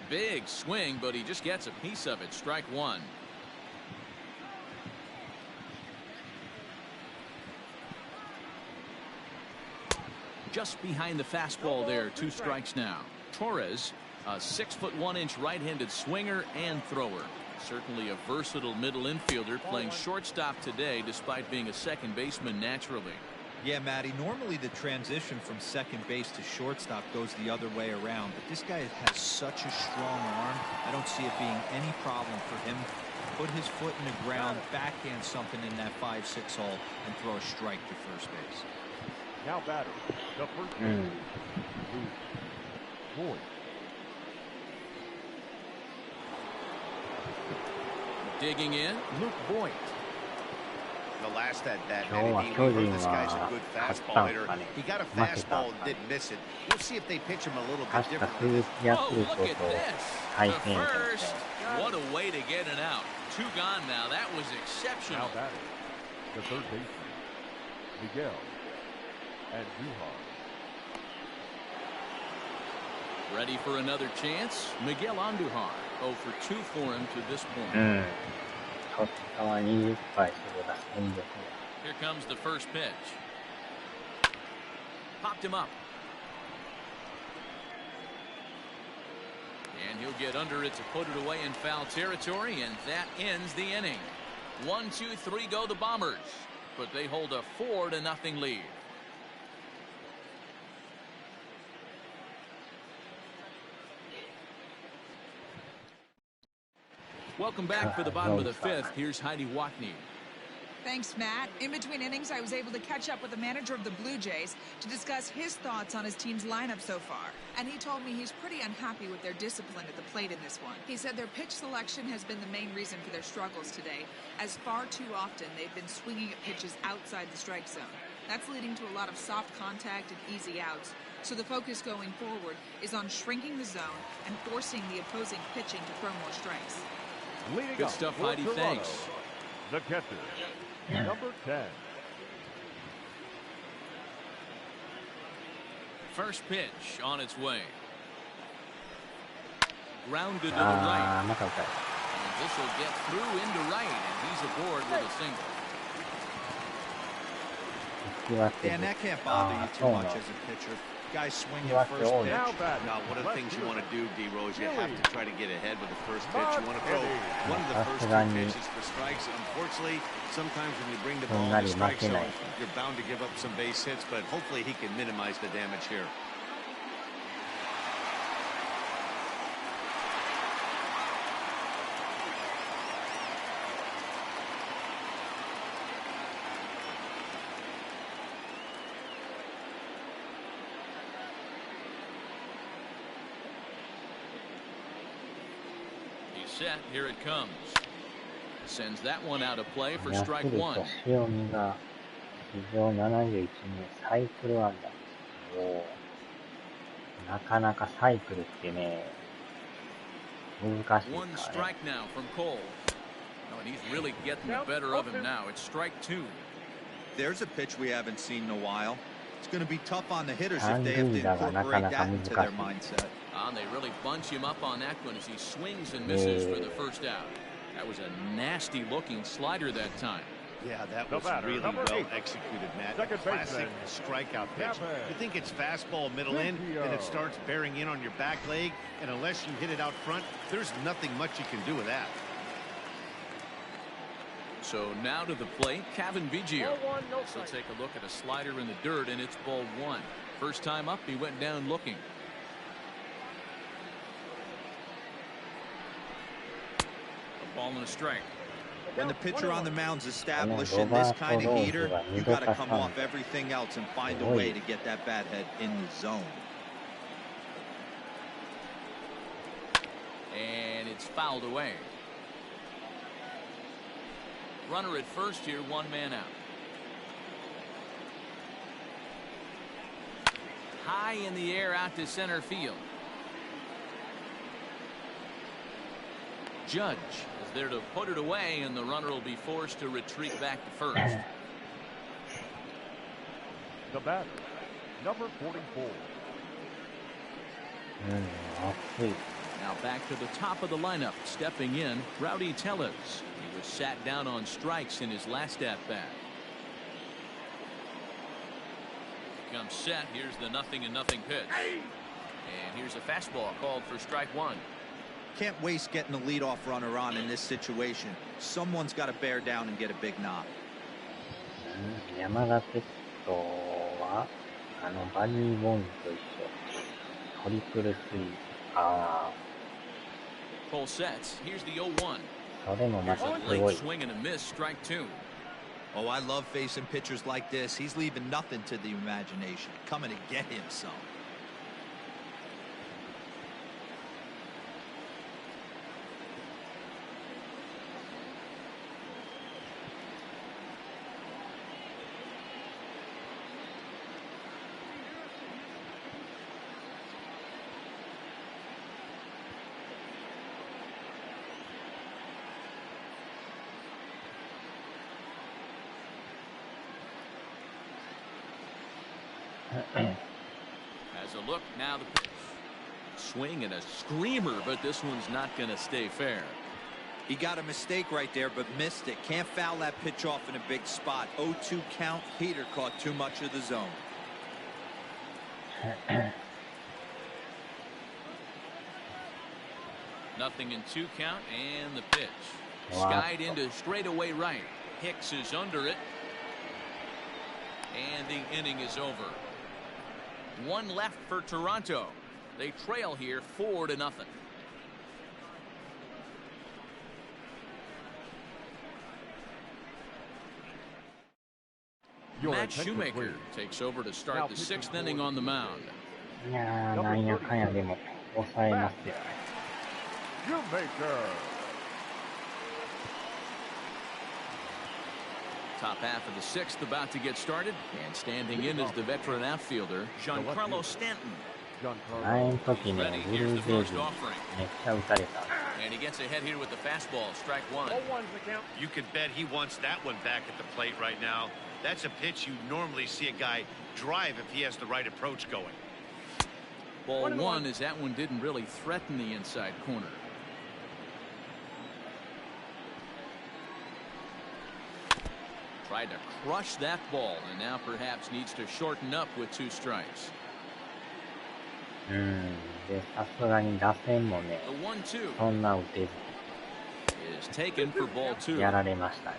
Big swing, but he just gets a piece of it. Strike one. Just behind the fastball there. 2 strikes now. Torres, a 6'1" right-handed swinger and thrower. Certainly a versatile middle infielder playing shortstop today despite being a second baseman naturally. Yeah, Matty, normally the transition from second base to shortstop goes the other way around, but this guy has such a strong arm. I don't see it being any problem for him. Put his foot in the ground, backhand something in that 5-6 hole, and throw a strike to first base. Now batter, the first baseman, Boyd. Digging in, Luke Boyd. The last at that No, inning,巨人this guy's a good は fastball hitter. 勝ったんですかね。 He got a 負けた fastball ん and かね。 didn't miss it. We'll see if they pitch him a little bit 確か differently. 鈴木ヤ Oh, クル look ト at と this. 対 The 戦やったんです first. ね。 What a way to get an out. 2 gone now. That was exceptional. Now batting, the third baseman, Miguel Andujar. Ready for another chance. Miguel Andujar. 0 for 2 for him to this う point. ん。とったは20回するらしいんですね。 Here comes the first pitch. Popped him up. And he'll get under it to put it away in foul territory, and that ends the inning. 1, 2, 3 go the Bombers, but they hold a 4-0 lead. Welcome back for the bottom of the 5th. Here's Heidi Watney. Thanks, Matt. In between innings, I was able to catch up with the manager of the Blue Jays to discuss his thoughts on his team's lineup so far. And he told me he's pretty unhappy with their discipline at the plate in this one. He said their pitch selection has been the main reason for their struggles today, as far too often they've been swinging at pitches outside the strike zone. That's leading to a lot of soft contact and easy outs. So the focus going forward is on shrinking the zone and forcing the opposing pitching to throw more strikes. Leading Good up stuff, for Heidi. Toronto, Thanks. The catcher, number 10. First pitch on its way. Grounded to the あ right. あ、また打たれ And this will get through into right, and he's aboard with a single. た。引き分け Dan, で that can't bother あ you あ、 too そうなん much で as す。 a pitcher. Guys swinging You have first to own pitch. it. Now batting, Now, one of the things you want to do, D-Rose, you have to try to get ahead with the first pitch. You want to throw one of the first 2 pitches for strikes. Unfortunately, sometimes when you bring the ball in the strike zone, you're bound to give up some base hits, but hopefully he can minimize the damage here. Set. Here it comes. Sends that one out of play for ヤク strike ルト one. 塩見が史上71年サイクル安打。おー、なかなかサイクルってね、難しい One ですからね。 strike now from Cole. Oh, and he's really getting the better of him now. It's strike 2. There's a pitch we haven't seen in a while. It's going to be tough on the hitters if 三 they have 塁 to 打がなか incorporate なか that into 難 their しい。 mindset. And they really bunch him up on that one as he swings and misses for the first out. That was a nasty looking slider that time. Yeah, that The was batter, really number well 8. executed, Matt. Second Classic baseman, strikeout pitch. Kevin. You think it's fastball middle in, and it starts bearing in on your back leg, and unless you hit it out front, there's nothing much you can do with that. So now to the plate, Kevin Biggio. He'll take a look at a slider in the dirt, and it's ball one. First time up, he went down looking. A ball and a strike. When the pitcher on the mound's establishing this kind of heater, you got to come off everything else and find a way to get that bat head in the zone. And it's fouled away. Runner at first here, one man out. High in the air out to center field. Judge is there to put it away, and the runner will be forced to retreat back to first. The batter, number 44. Now back to the top of the lineup, stepping in, Rowdy Tellez. He was sat down on strikes in his last at-bat. Comes set. Here's the 0-0 pitch. And here's a fastball called for strike one. Can't waste getting the leadoff runner on in this situation. Someone's got to bear down and get a big knock. 山田哲人はバニー・ボンズと一緒。トリプルスイーパー。Full sets. Here's the 0-1. それもまたす Late ごい。 swing and a miss. Strike two. Oh, I love facing pitchers like this. He's leaving nothing to the imagination. Coming to get him some. Has a look. Now the pitch. Swing and a screamer, but this one's not going to stay fair. He got a mistake right there, but missed it. Can't foul that pitch off in a big spot. 0-2 count. Heater caught too much of the zone. Nothing in 2 count, and the pitch. Skied into straightaway right. Hicks is under it. And the inning is over. One left for Toronto. They trail here 4-0. Matt Shoemaker takes over to start the 6th inning on the mound. いやー、なんやかんやでも抑えますよね。Shoemaker. Top half of the 6th about to get started, and standing in is the veteran outfielder Giancarlo Stanton. 前の時ね、ブルージェイズにめっちゃ打たれた。 And he gets ahead here with the fastball, strike one. You can bet he wants that one back at the plate right now. That's a pitch you normally see a guy drive if he has the right approach going. Ball one, as that one didn't really threaten the inside corner. Tried to crush that ball, and now perhaps needs to shorten up with 2 strikes. で、さすがに打線もね、 The 1-2そんな打てず is taken for ball 2. やられましたね。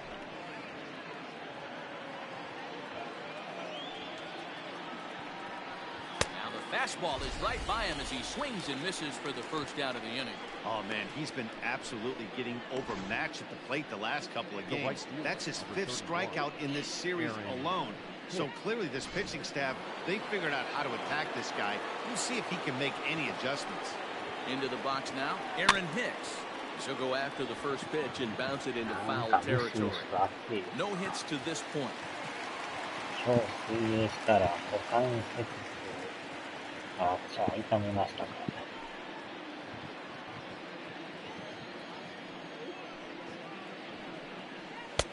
Now the fastball is right by him as he swings and misses for the first out of the inning. Oh, man, he's been absolutely getting overmatched at the plate the last couple of games. That's his 5th strikeout in this series alone. So clearly this pitching staff, they figured out how to attack this guy. We'll see if he can make any adjustments. Into the box now, Aaron Hicks. She'll go after the first pitch and bounce it into foul なんかムシム territory. シと暑い。 No hits to this point. 今日水泳したら股関節あっちゃ痛めましたからね。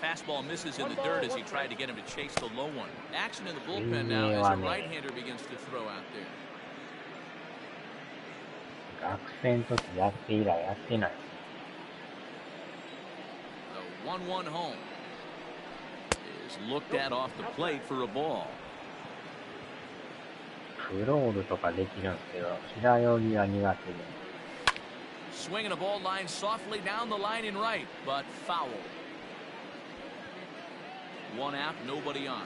Fastball misses in the dirt as he tried to get him to chase the low one. Action in the bullpen now as a right-hander begins to throw out there. 学生の時やって以来やってない。 The 1-1 home. is looked at off the plate for a ball. クロールとかできるんですけど、平泳ぎは苦手で。Swinging a ball line softly down the line in right, but foul. One out, nobody on.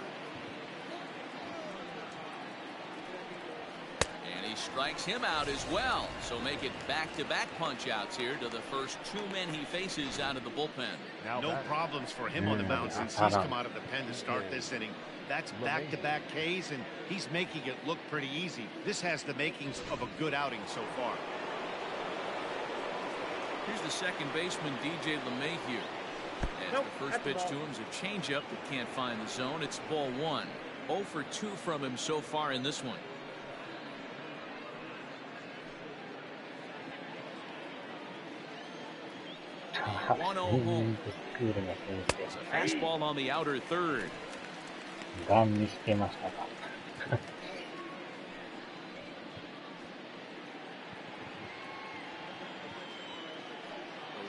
And he strikes him out as well. So make it back-to-back punch-outs here to the first two men he faces out of the bullpen. No problems for him on the mound since he's come out of the pen to start this inning. That's back-to-back Ks, and he's making it look pretty easy. This has the makings of a good outing so far. Here's the second baseman, DJ LeMahieu. As the first pitch to him is a changeup that can't find the zone. It's ball one. 0 for 2 from him so far in this one. One 0 home. It's a fastball on the outer third. ガン見つけましたか。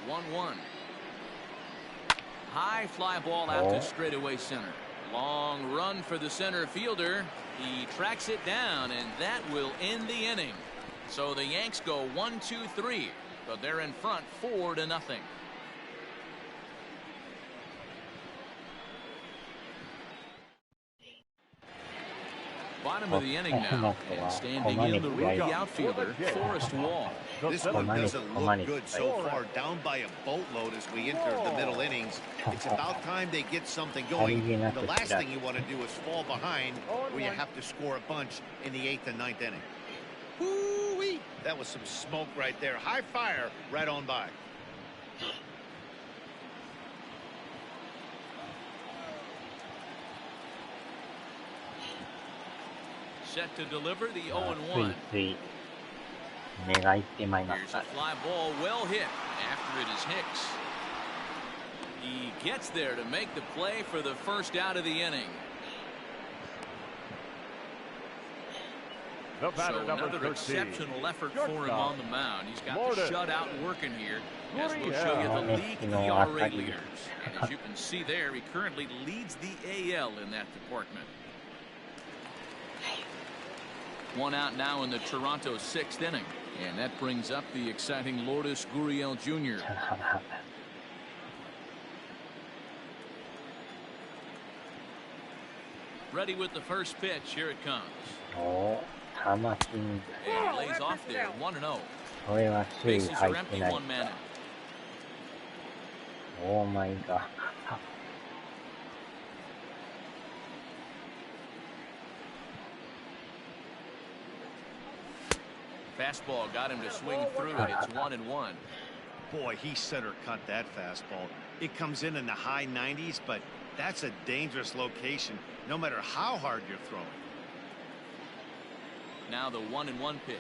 The 1-1. High fly ball out to straightaway center. Long run for the center fielder. He tracks it down, and that will end the inning. So the Yanks go 1-2-3, but they're in front 4-0. Bottom of the inning now, and standing in the rookie outfielder, Forrest Wall. This one doesn't look good so far. Down by a boatload as we enter the middle innings. It's about time they get something going. The last thing you want to do is fall behind where you have to score a bunch in the 8th and 9th inning. Woo-wee! That was some smoke right there. High fire right on by. Set to deliver the 0-1. つい目がいってまいりまし Here's た。 a fly ball well hit. After it is Hicks. He gets there to make the play for the first out of the inning. The batter, So number another 13. exceptional effort for him on the mound. He's got the shutout working here, as we'll show you the league ERA leaders. And as you can see there, he currently leads the AL in that department. One out now in the Toronto 6th inning, and that brings up the exciting Lourdes Gurriel Jr. Ready with the first pitch. Here it comes. おー、玉金。 And he lays off there, 1-0. これは周囲 Bases 入 are って empty, ない。 one man out. オーマイガー。Fastball got him to swing through it. It's 1-1. Boy, he center cut that fastball. It comes in the high 90s, but that's a dangerous location no matter how hard you're throwing. Now the 1-1 pitch.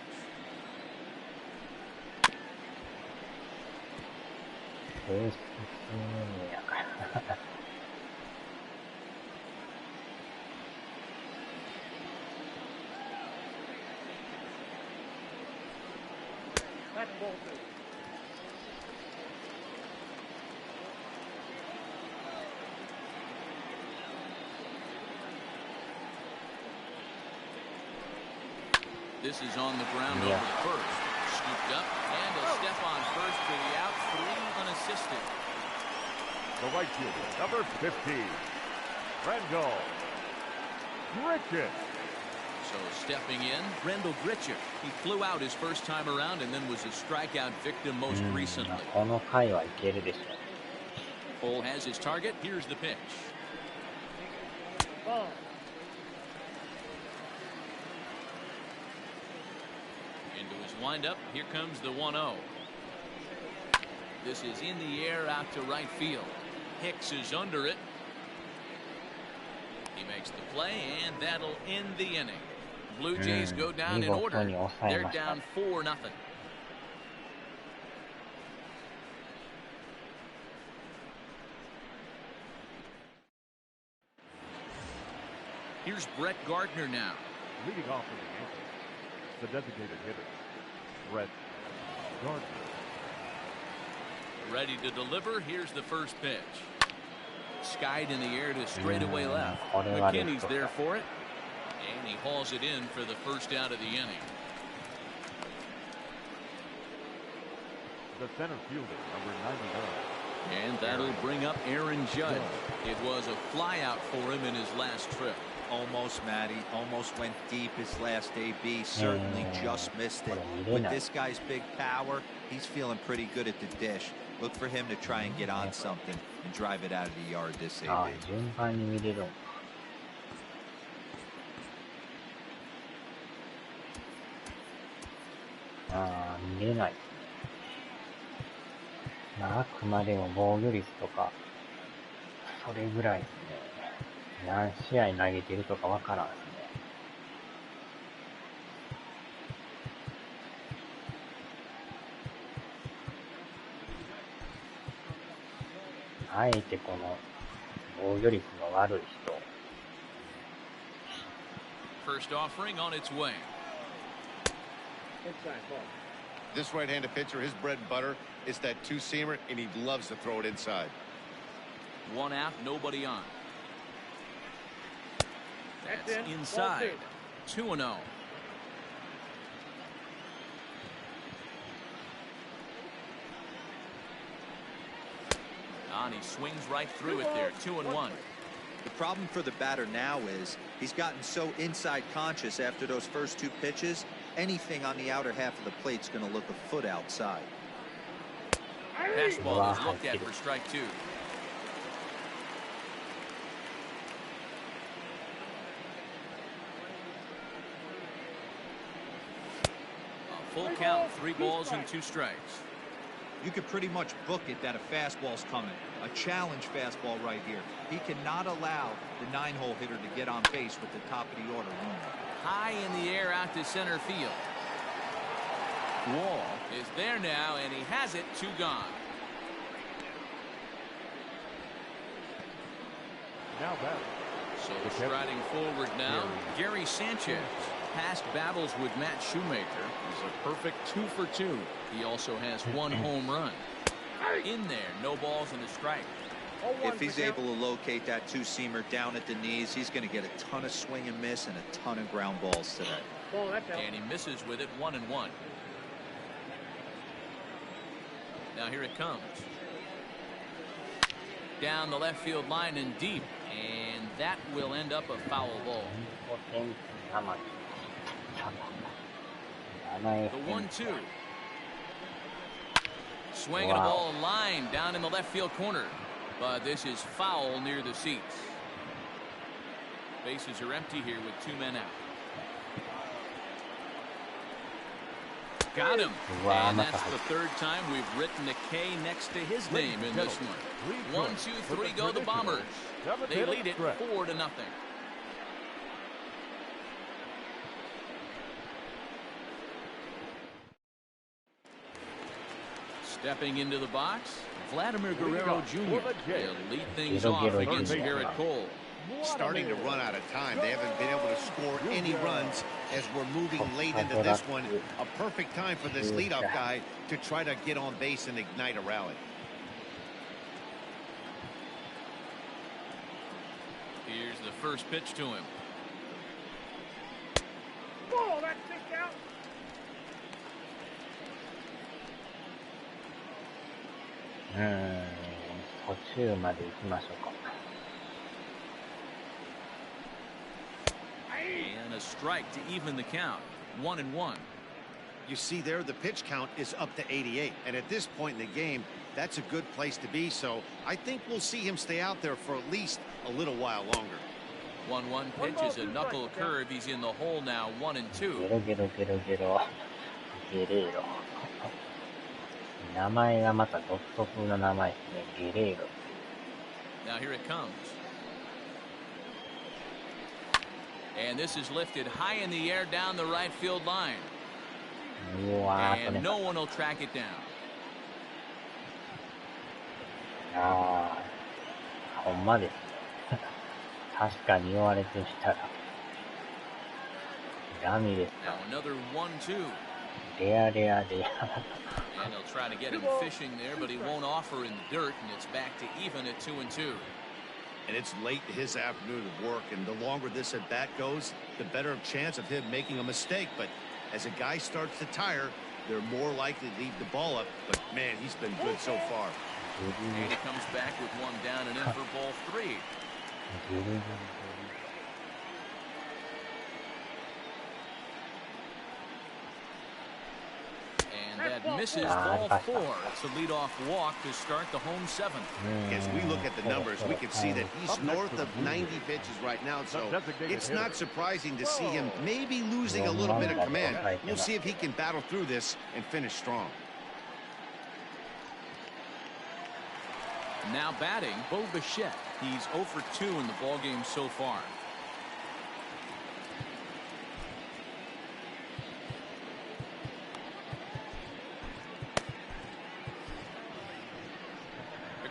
This is on the ground over the first. Scooped up and a step on first to the out. 3 unassisted. The right fielder, number 15, Randall Grichuk. So stepping in, Randall Grichuk. He flew out his first time around and then was a strikeout victim most recently. この回はいけるでしょ。 Cole has his target. Here's the pitch. Into his windup. Here comes the 1-0. This is in the air out to right field. Hicks is under it. He makes the play, and that'll end the inning. Blue Jays go down in order. They're down 4-0. Here's Brett Gardner now. Leading off for the Yankees, the designated hitter, Brett Gardner. Ready to deliver. Here's the first pitch. Skied in the air to straightaway left. McKinney's there for it. And he hauls it in for the first out of the inning. The center fielder, number 99. And that'll bring up Aaron Judge. It was a flyout for him in his last trip. Almost, Matty. Almost went deep his last AB. Certainly just missed it. With this guy's big power, he's feeling pretty good at the dish. Look for him to try and get on something and drive it out of the yard this AB. 順番に見れる。見れない。まあ、あくまでも防御率とか、それぐらいですね。何試合投げてるとかわからんですね。あえてこの防御率の悪い人。First offering on its way. This right-handed pitcher, his bread and butter is that two-seamer, and he loves to throw it inside. One out, nobody on. That's inside. 2-0. And he swings right through it there. 2-1. The problem for the batter now is he's gotten so inside conscious after those first two pitches. Anything on the outer half of the plate's going to look a foot outside. Fastball is looked at for strike two. A full count, 3 balls and 2 strikes. You could pretty much book it that a fastball's coming. A challenge fastball right here. He cannot allow the 9-hole hitter to get on base with the top of the order runner. High in the air out to center field. Wall is there now, and he has it. 2 gone. Now that. So striding forward now, Gary Sanchez. Past battles with Matt Shoemaker is a perfect 2 for 2. He also has 1 home run. In there, no balls and a strike. If he's able to locate that two-seamer down at the knees, he's going to get a ton of swing and miss and a ton of ground balls today. And he misses with it. 1-1. Now here it comes. Down the left field line and deep. And that will end up a foul ball. The 1-2. Swinging a ball line down in the left field corner. But this is foul near the seats. Bases are empty here with 2 men out. Got him. And that's the 3rd time we've written a K next to his name in this one. 1, 2, 3 go the Bombers. They lead it 4-0. Stepping into the box, Vladimir Guerrero Jr. He'll lead things off against Garrett Cole. Starting to run out of time. They haven't been able to score any runs as we're moving late into this one. A perfect time for this leadoff guy to try to get on base and ignite a rally. Here's the first pitch to him. Whoa, that's kicked out. And a strike to even the count. 1-1. You see there, the pitch count is up to 88. And at this point in the game, that's a good place to be. So I think we'll see him stay out there for at least a little while longer. 1-1 pitch is a knuckle curve. He's in the hole now. 1-2. 名前がまた独特な名前ですね。ゲレーロ。Now here it comes. And this is lifted high in the air down the right field line. And no one will track it down. ほんまですね。確かに言われてみたら。ラミレス。Now another 1-2. レア。And they'll try to get him fishing there, but he won't offer in the dirt, and it's back to even at 2-2. And it's late in his afternoon of work, and the longer this at bat goes, the better chance of him making a mistake. But as a guy starts to tire, they're more likely to leave the ball up. But man, he's been good so far. And he comes back with one down and in for ball 3. That misses ball 4. It's a leadoff walk to start the home 7th. As we look at the numbers, we can see that he's north of 90 pitches right now, so it's not surprising to see him maybe losing a little bit of command. We'll see if he can battle through this and finish strong. Now batting, Bo Bichette. He's 0 for 2 in the ballgame so far.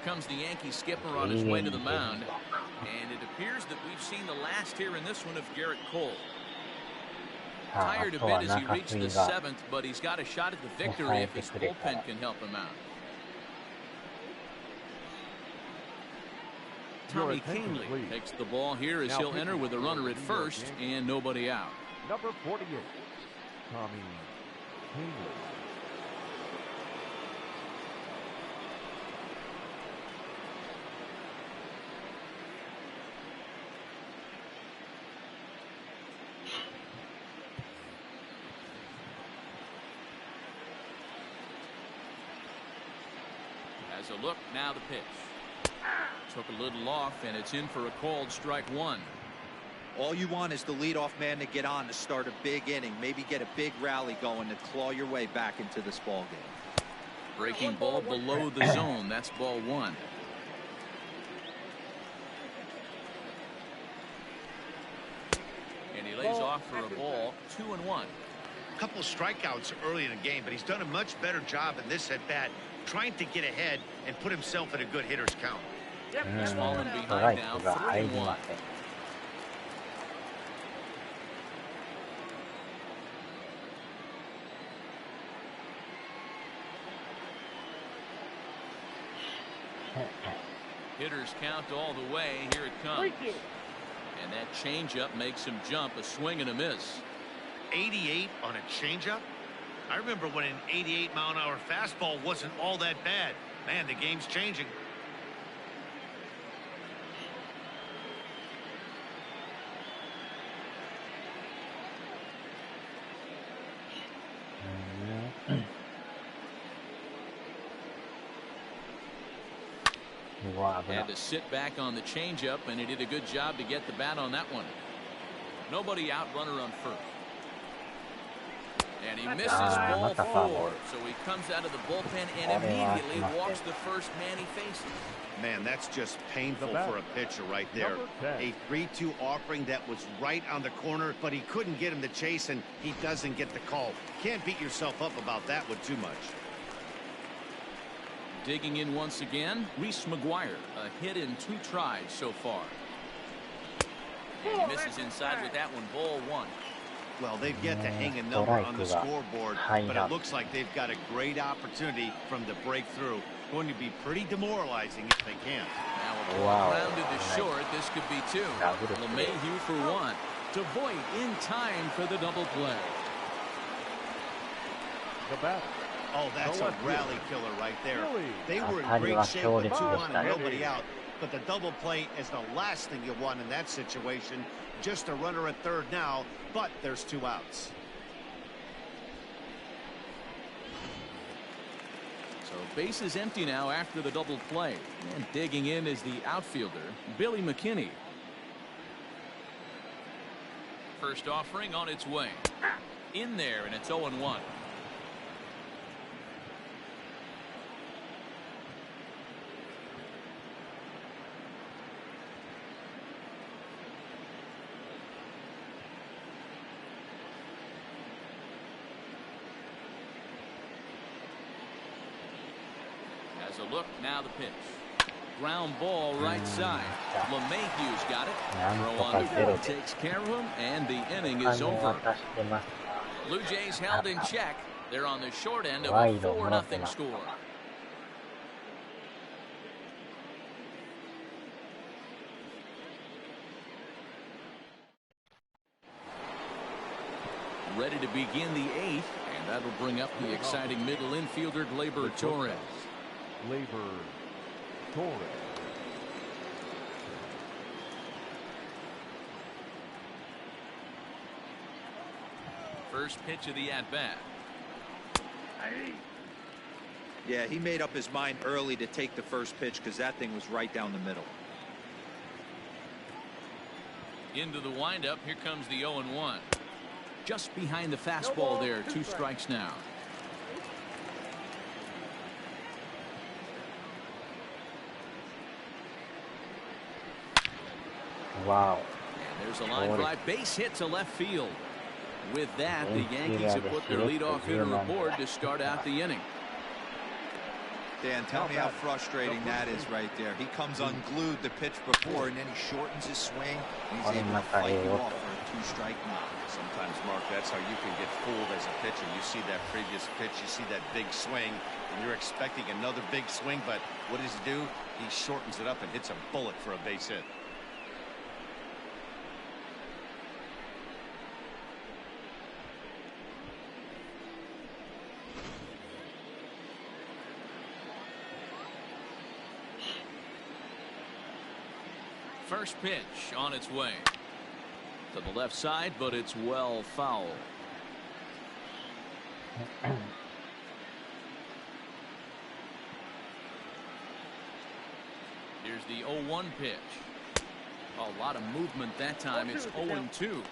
Comes the Yankee skipper on his way to the mound, and it appears that we've seen the last here in this one of Garrett Cole. Tired a bit as he reached the 7th, but he's got a shot at the victory if his bullpen can help him out. Tommy Kahnle takes the ball here as he'll enter with a runner at first and nobody out. Number 48, Tommy Kahnle. As a look, now the pitch. Took a little off, and it's in for a called strike 1. All you want is the leadoff man to get on to start a big inning, maybe get a big rally going to claw your way back into this ball game. Breaking ball below the zone. That's ball 1. And he lays off for a ball, 2-1. A couple strikeouts early in the game, but he's done a much better job in this at bat, trying to get ahead and put himself in a good hitter's count. He's fallen behind now, 3-1. Hitters count all the way. Here it comes. And that changeup makes him jump. A swing and a miss. 88 on a changeup? I remember when an 88-mile-an-hour fastball wasn't all that bad. Man, the game's changing. Had to sit back on the changeup, and he did a good job to get the bat on that one. Nobody out, runner on first. And he misses ball 4. So he comes out of the bullpen and immediately walks the first man he faces. Man, that's just painful for a pitcher right there. A 3-2 offering that was right on the corner, but he couldn't get him to chase, and he doesn't get the call. Can't beat yourself up about that one too much. Digging in once again, Reese McGuire. A hit in 2 tries so far. And he misses inside with that one, ball 1. Well, they've yet to hang a number on the scoreboard, but it looks like they've got a great opportunity from the breakthrough. Going to be pretty demoralizing if they can't. Now a ball grounded to short. This could be 2. LeMahieu for 1. To Voit in time for the double play. The bat. Oh, that's a rally killer right there. They were in great shape with 2 on and nobody out. But the double play is the last thing you want in that situation. Just a runner at third now, but there's 2 outs. So base is empty now after the double play. And digging in is the outfielder, Billy McKinney. First offering on its way. In there, and it's 0-1. A look, now the pitch. Ground ball right side. LeMahieu's got it. Throw on the field takes care of him, and the inning is over. Blue Jays held in check. They're on the short end of a 4-0 score. Ready to begin the 8th, and that'll bring up the exciting middle infielder Gleyber Torres. Gleyber Torres. First pitch of the at-bat. Yeah, he made up his mind early to take the first pitch because that thing was right down the middle. Into the windup. Here comes the 0-1. Just behind the fastball there. 2 strikes now. Wow. And there's a line drive base hit to left field. With that, the Yankees have put their leadoff hitter aboard to start out the inning. Dan, tell me how frustrating that is right there. He comes unglued the pitch before, and then he shortens his swing, and he's able to fight you off for a 2-strike knock. Sometimes, Mark, that's how you can get fooled as a pitcher. You see that previous pitch, you see that big swing, and you're expecting another big swing, but what does he do? He shortens it up and hits a bullet for a base hit. First pitch on its way to the left side, but it's well foul. Here's the 0-1 pitch. A lot of movement that time. It's 0-2.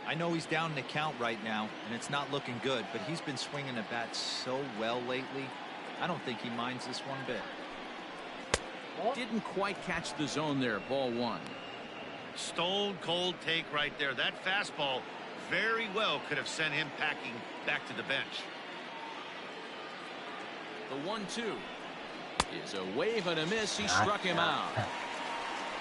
I know he's down in the count right now, and it's not looking good, but he's been swinging the bat so well lately. I don't think he minds this one bit. Didn't quite catch the zone there. Ball 1. Stone cold take right there. That fastball very well could have sent him packing back to the bench. The 1-2 is a wave and a miss. He struck him out.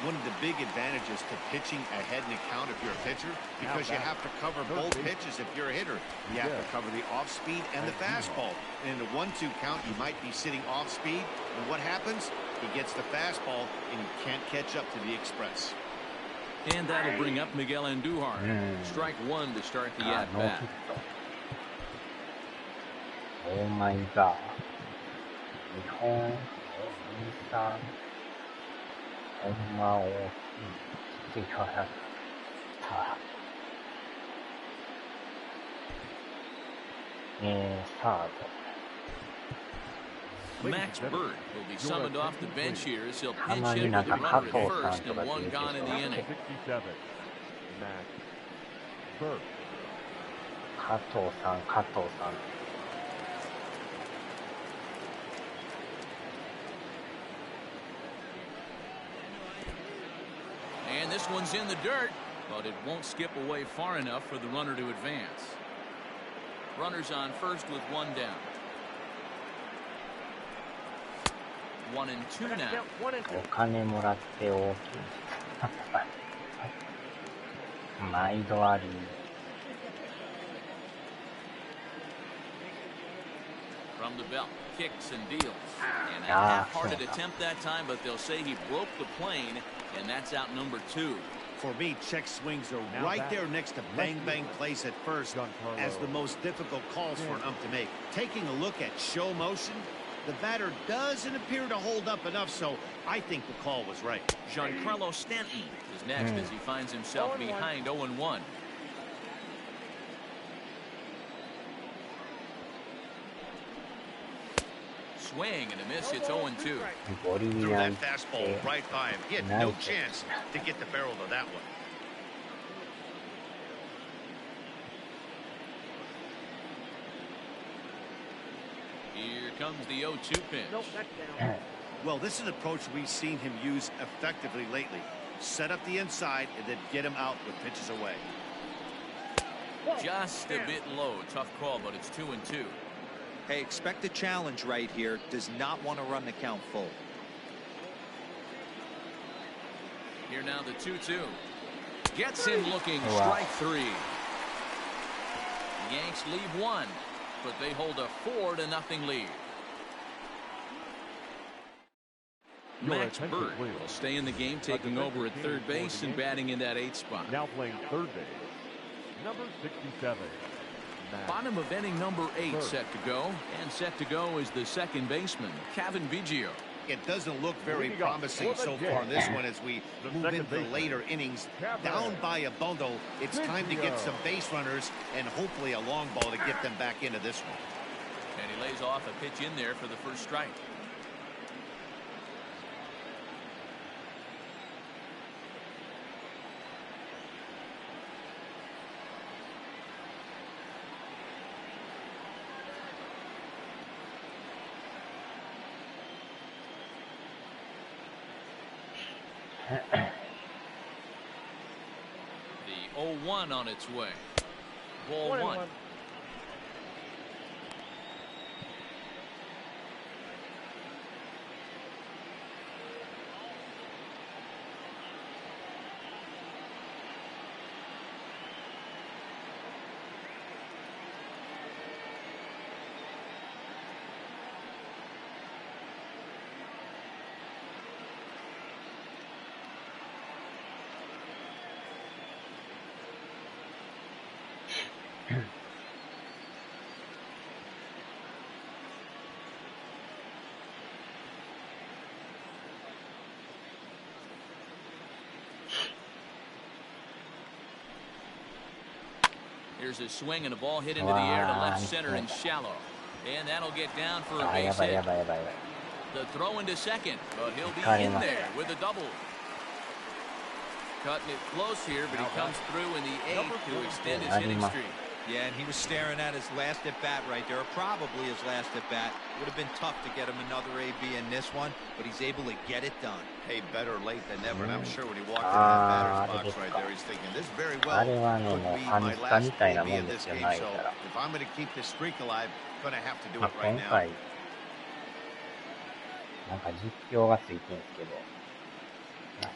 One of the big advantages to pitching ahead in the count if you're a pitcher, because you have to cover both pitches if you're a hitter. You have to cover the off speed and the fastball. And in the 1-2 count, you might be sitting off speed, and what happens? He gets the fastball, and he can't catch up to the express. And that'll bring up Miguel Andujar. Strike 1 to start the at-bat. Oh my God. 日本、23、ほんま大きい。ちょっとやった。サード。Max Bird will be summoned off the bench here as he'll pinch hit with a runner at first and 1 gone in the inning. 67. Max Bird. 加藤さん。And this one's in the dirt, but it won't skip away far enough for the runner to advance. Runners on first with 1 down. 1-2 now. お金もらって大きい。毎度あり。From the belt, kicks and deals. And a half-hearted attempt that time, but they'll say he broke the plane, and that's out number 2. For me, check swings are right there next to bang plays at first as the most difficult calls for an ump to make. Taking a look at show motion, the batter doesn't appear to hold up enough, so I think the call was right. Giancarlo Stanton is next as he finds himself behind 0-1. Swing and a miss. It's 0-2. Threw that fastball right by him. He had no chance to get the barrel of that one. Here comes the 0-2 pitch. Nope, that's down. Well, this is an approach we've seen him use effectively lately. Set up the inside and then get him out with pitches away. Just a bit low. Tough call, but it's 2-2. Hey, expect a challenge right here. Does not want to run the count full. Here now the 2-2. Gets him looking. Strike 3. Yanks leave 1, but they hold a 4-0 lead. Max Bird will stay in the game, taking over at third base and batting in that 8th spot. Now playing third base, Number 67. Bottom of inning number 8 set to go. And set to go is the second baseman, Kevin Biggio. It doesn't look very promising so far in this one as we move into the later innings. Down by a bundle, it's time to get some base runners and hopefully a long ball to get them back into this one. And he lays off a pitch in there for the first strike. The 0-1 on its way. Ball 1. Here's a swing and a ball hit into the air to left center and shallow. And that'll get down for a base hit. The throw into second, but he'll be in there with a double. Cutting it close here, but he comes through in the 8th to extend his hitting streak. Yeah, and he was staring at his last at-bat right there, or probably his last at-bat. Would have been tough to get him another AB in this one, but he's able to get it done. Hey, better late than never, and I'm sure when he walked into that batter's box right there, he's thinking, this very well could be my last AB in this game, so if I'm going to keep this streak alive, I'm going to have to do it right now. なんか実況がついてるんですけど、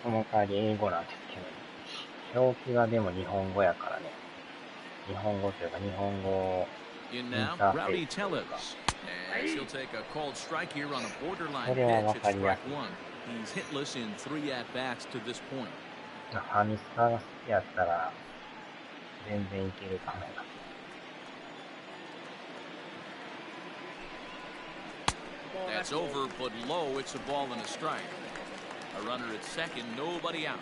その代わり英語なんですけど、表記がでも日本語やからね。日本語というか日本語インターフェースというか。それは分かりやすい。ファミスタが好きやったら全然いけるかもな。That's over, but low. It's a ball and a strike. A runner at second, nobody out.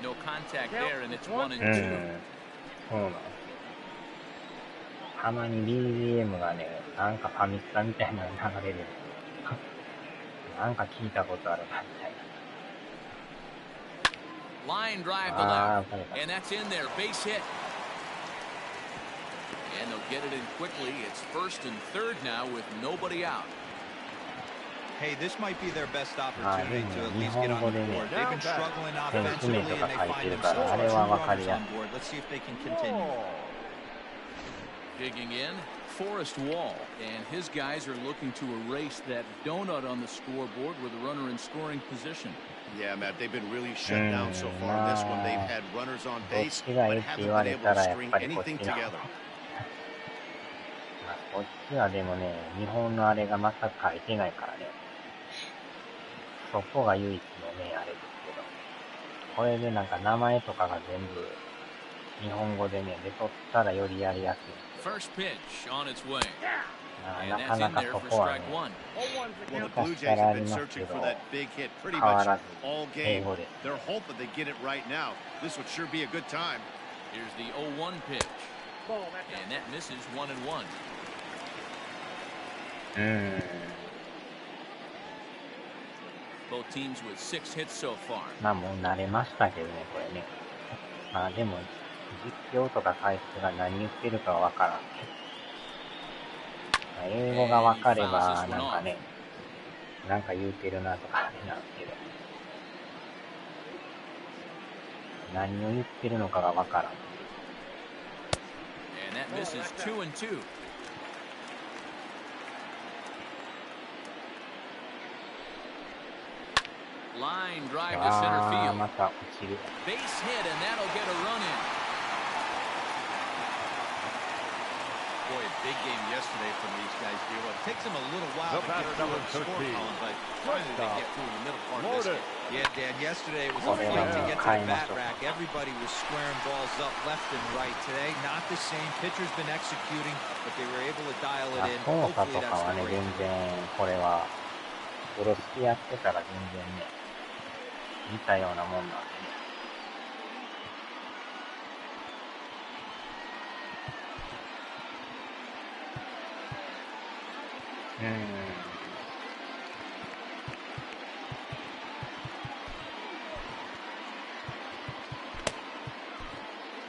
No contact there, and it's 1 and 2. そうなんですよ。たまに BGM がね、なんかファミスタみたいなの流れる。なんか聞いたことあるなみたいな。Line drive to left, and that's in there. Base hit. And they'll get it in quickly. It's first and third now with nobody out. Hey, this might be their best opportunity to at least get on the board. They've been struggling offensively, and they find themselves 2 runners on board. Let's see if they can continue. Digging in, Forrest Wall, and his guys are looking to erase that donut on the scoreboard with a runner in scoring position. Yeah, Matt, they've been really shut down so far in this one. They've had runners on base, but haven't been able to string anything together. こっちはでもね、日本のあれが全く書いてないからね。そこが唯一のね、あれですけど。これでなんか名前とかが全部日本語でね、出とったらよりやりやすい。First pitch on its way. なかなかそこはね、昔からありますけど、変わらず英語で。They're hoping they get it right now. This would sure be a good time. Here's the 0-1 pitch. And that misses 1 and 1. Both teams with 6 hits so far. まあもう慣れましたけどね、これね。まあでも、実況とか解説が何言ってるかは分からんけど。英語が分かれば、なんかね、なんか言うてるなとかあれなんですけど。何を言ってるのかが分からん。And that misses 2 and 2. Line drive to center field. また落ちる。 Base hit, and that'll get a run in. Boy, a big game yesterday from these guys, Gio. It takes them a little while to get through the score column, but finally they get through the middle part of this game. Yeah, Dan, yesterday it was a fight to get to the bat rack, Everybody was squaring balls up left and right today. Not the same. Pitcher's been executing, but they were able to dial it in. そうか Hopefully と that's かは the ね、 break. 全然これはプロスキやってたら全然ね、似たようなもんなんでね。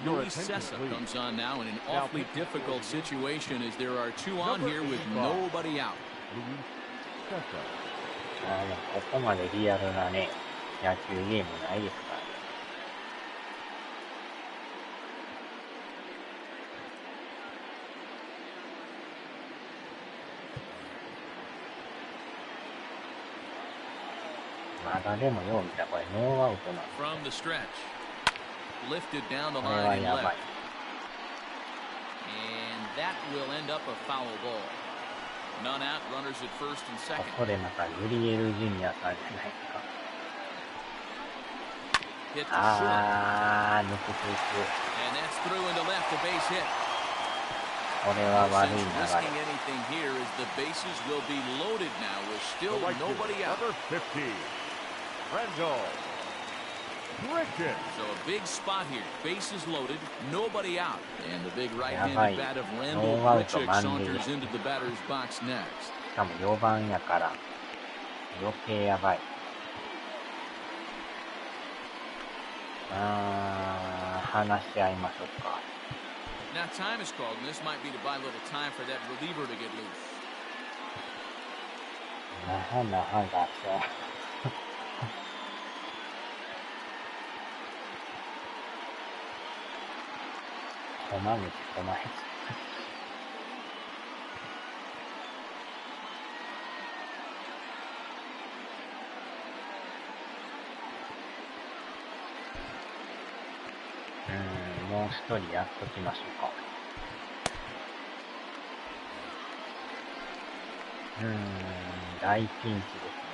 Luis Sessa comes on now in an awfully difficult situation as there are two on here with nobody out. ここまでリアルなね、野球ゲームないですからね。まだでもよう見た、これノーアウトなんで。From the stretch. Lifted down the これ line は and やば left. い。And that will end up a foul ball. None out, runners at first and こ second. こでまたグリエルジュニアさんじゃないですか。Hit to short. 抜けていく。 And that's through into left, a base hit. これは No 悪い sense 流 risking れ。 anything here as the bases will be loaded now with still The right nobody fielder, out. number 50, Randall Grichuk. So a big spot here. Bases loaded, nobody out. And the big やばい。 right-handed bat of ノ Randall ーアウト Grichuk 満塁。 saunters into the batter's box next. しかも4番やから余計やばい。話し合いましょうか。Now time is called, and this might be to buy a little time for that reliever to get loose. なはがしょ。こまめちこまへち。もう一人やっときましょうか。大ピンチですね。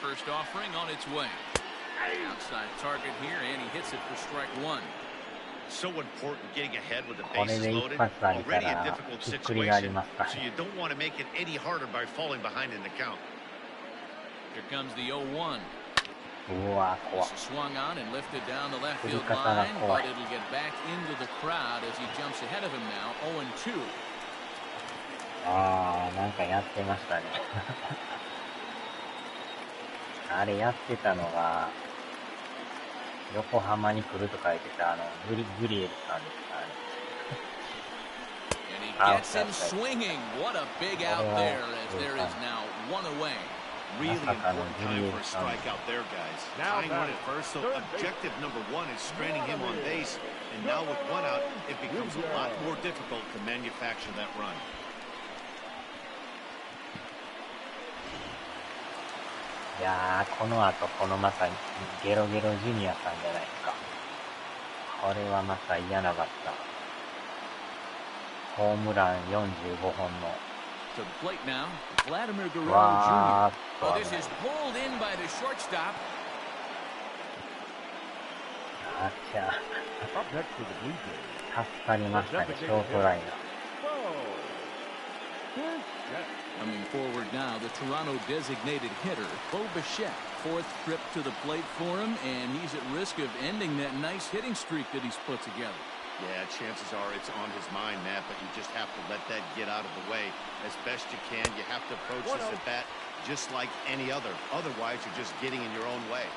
First offering on its way. Outside target here, and he hits it for strike one. So important getting ahead with the これ bases で一 loaded. 発ありた Already a ら difficult ひっくりがあり situation, ますから so ね。 you don't want to make it any harder by falling behind in the count. Here comes the 0-1. うわ怖っ。 Swung on and lifted down the left 振り field 方が line, 怖 but い。 it'll get back into the crowd as he jumps ahead of him now, 0-2. なんかやってましたね。あれやってたのが横浜に来ると書いてたグリエルさんですからね。 And he gets him swinging. What a big out there as there is now one away. Really important time for a strikeout there, guys. Tying run at first, so objective number one is straining him on base. And now with one out, it becomes a lot more difficult to manufacture that run. いやー、この後このまたゲロゲロジュニアさんじゃないですか。これはまた嫌なバッター。ホームラン45本の。 To the plate now, Vladimir Guerrero わ Jr. ーっ Oh, と this is pulled in by the shortstop. あっちゃ Up next for the Blue Jays, 助かりましたね、ショートライナー。 Coming forward now, the Toronto designated hitter, Bo Bichette. Fourth trip to the plate for him, and he's at risk of ending that nice hitting streak that he's put together. Yeah, chances are it's on his mind, Matt, but you just have to let that get out of the way as best you can. You have to approach this at bat just like any other. Otherwise, you're just getting in your own way.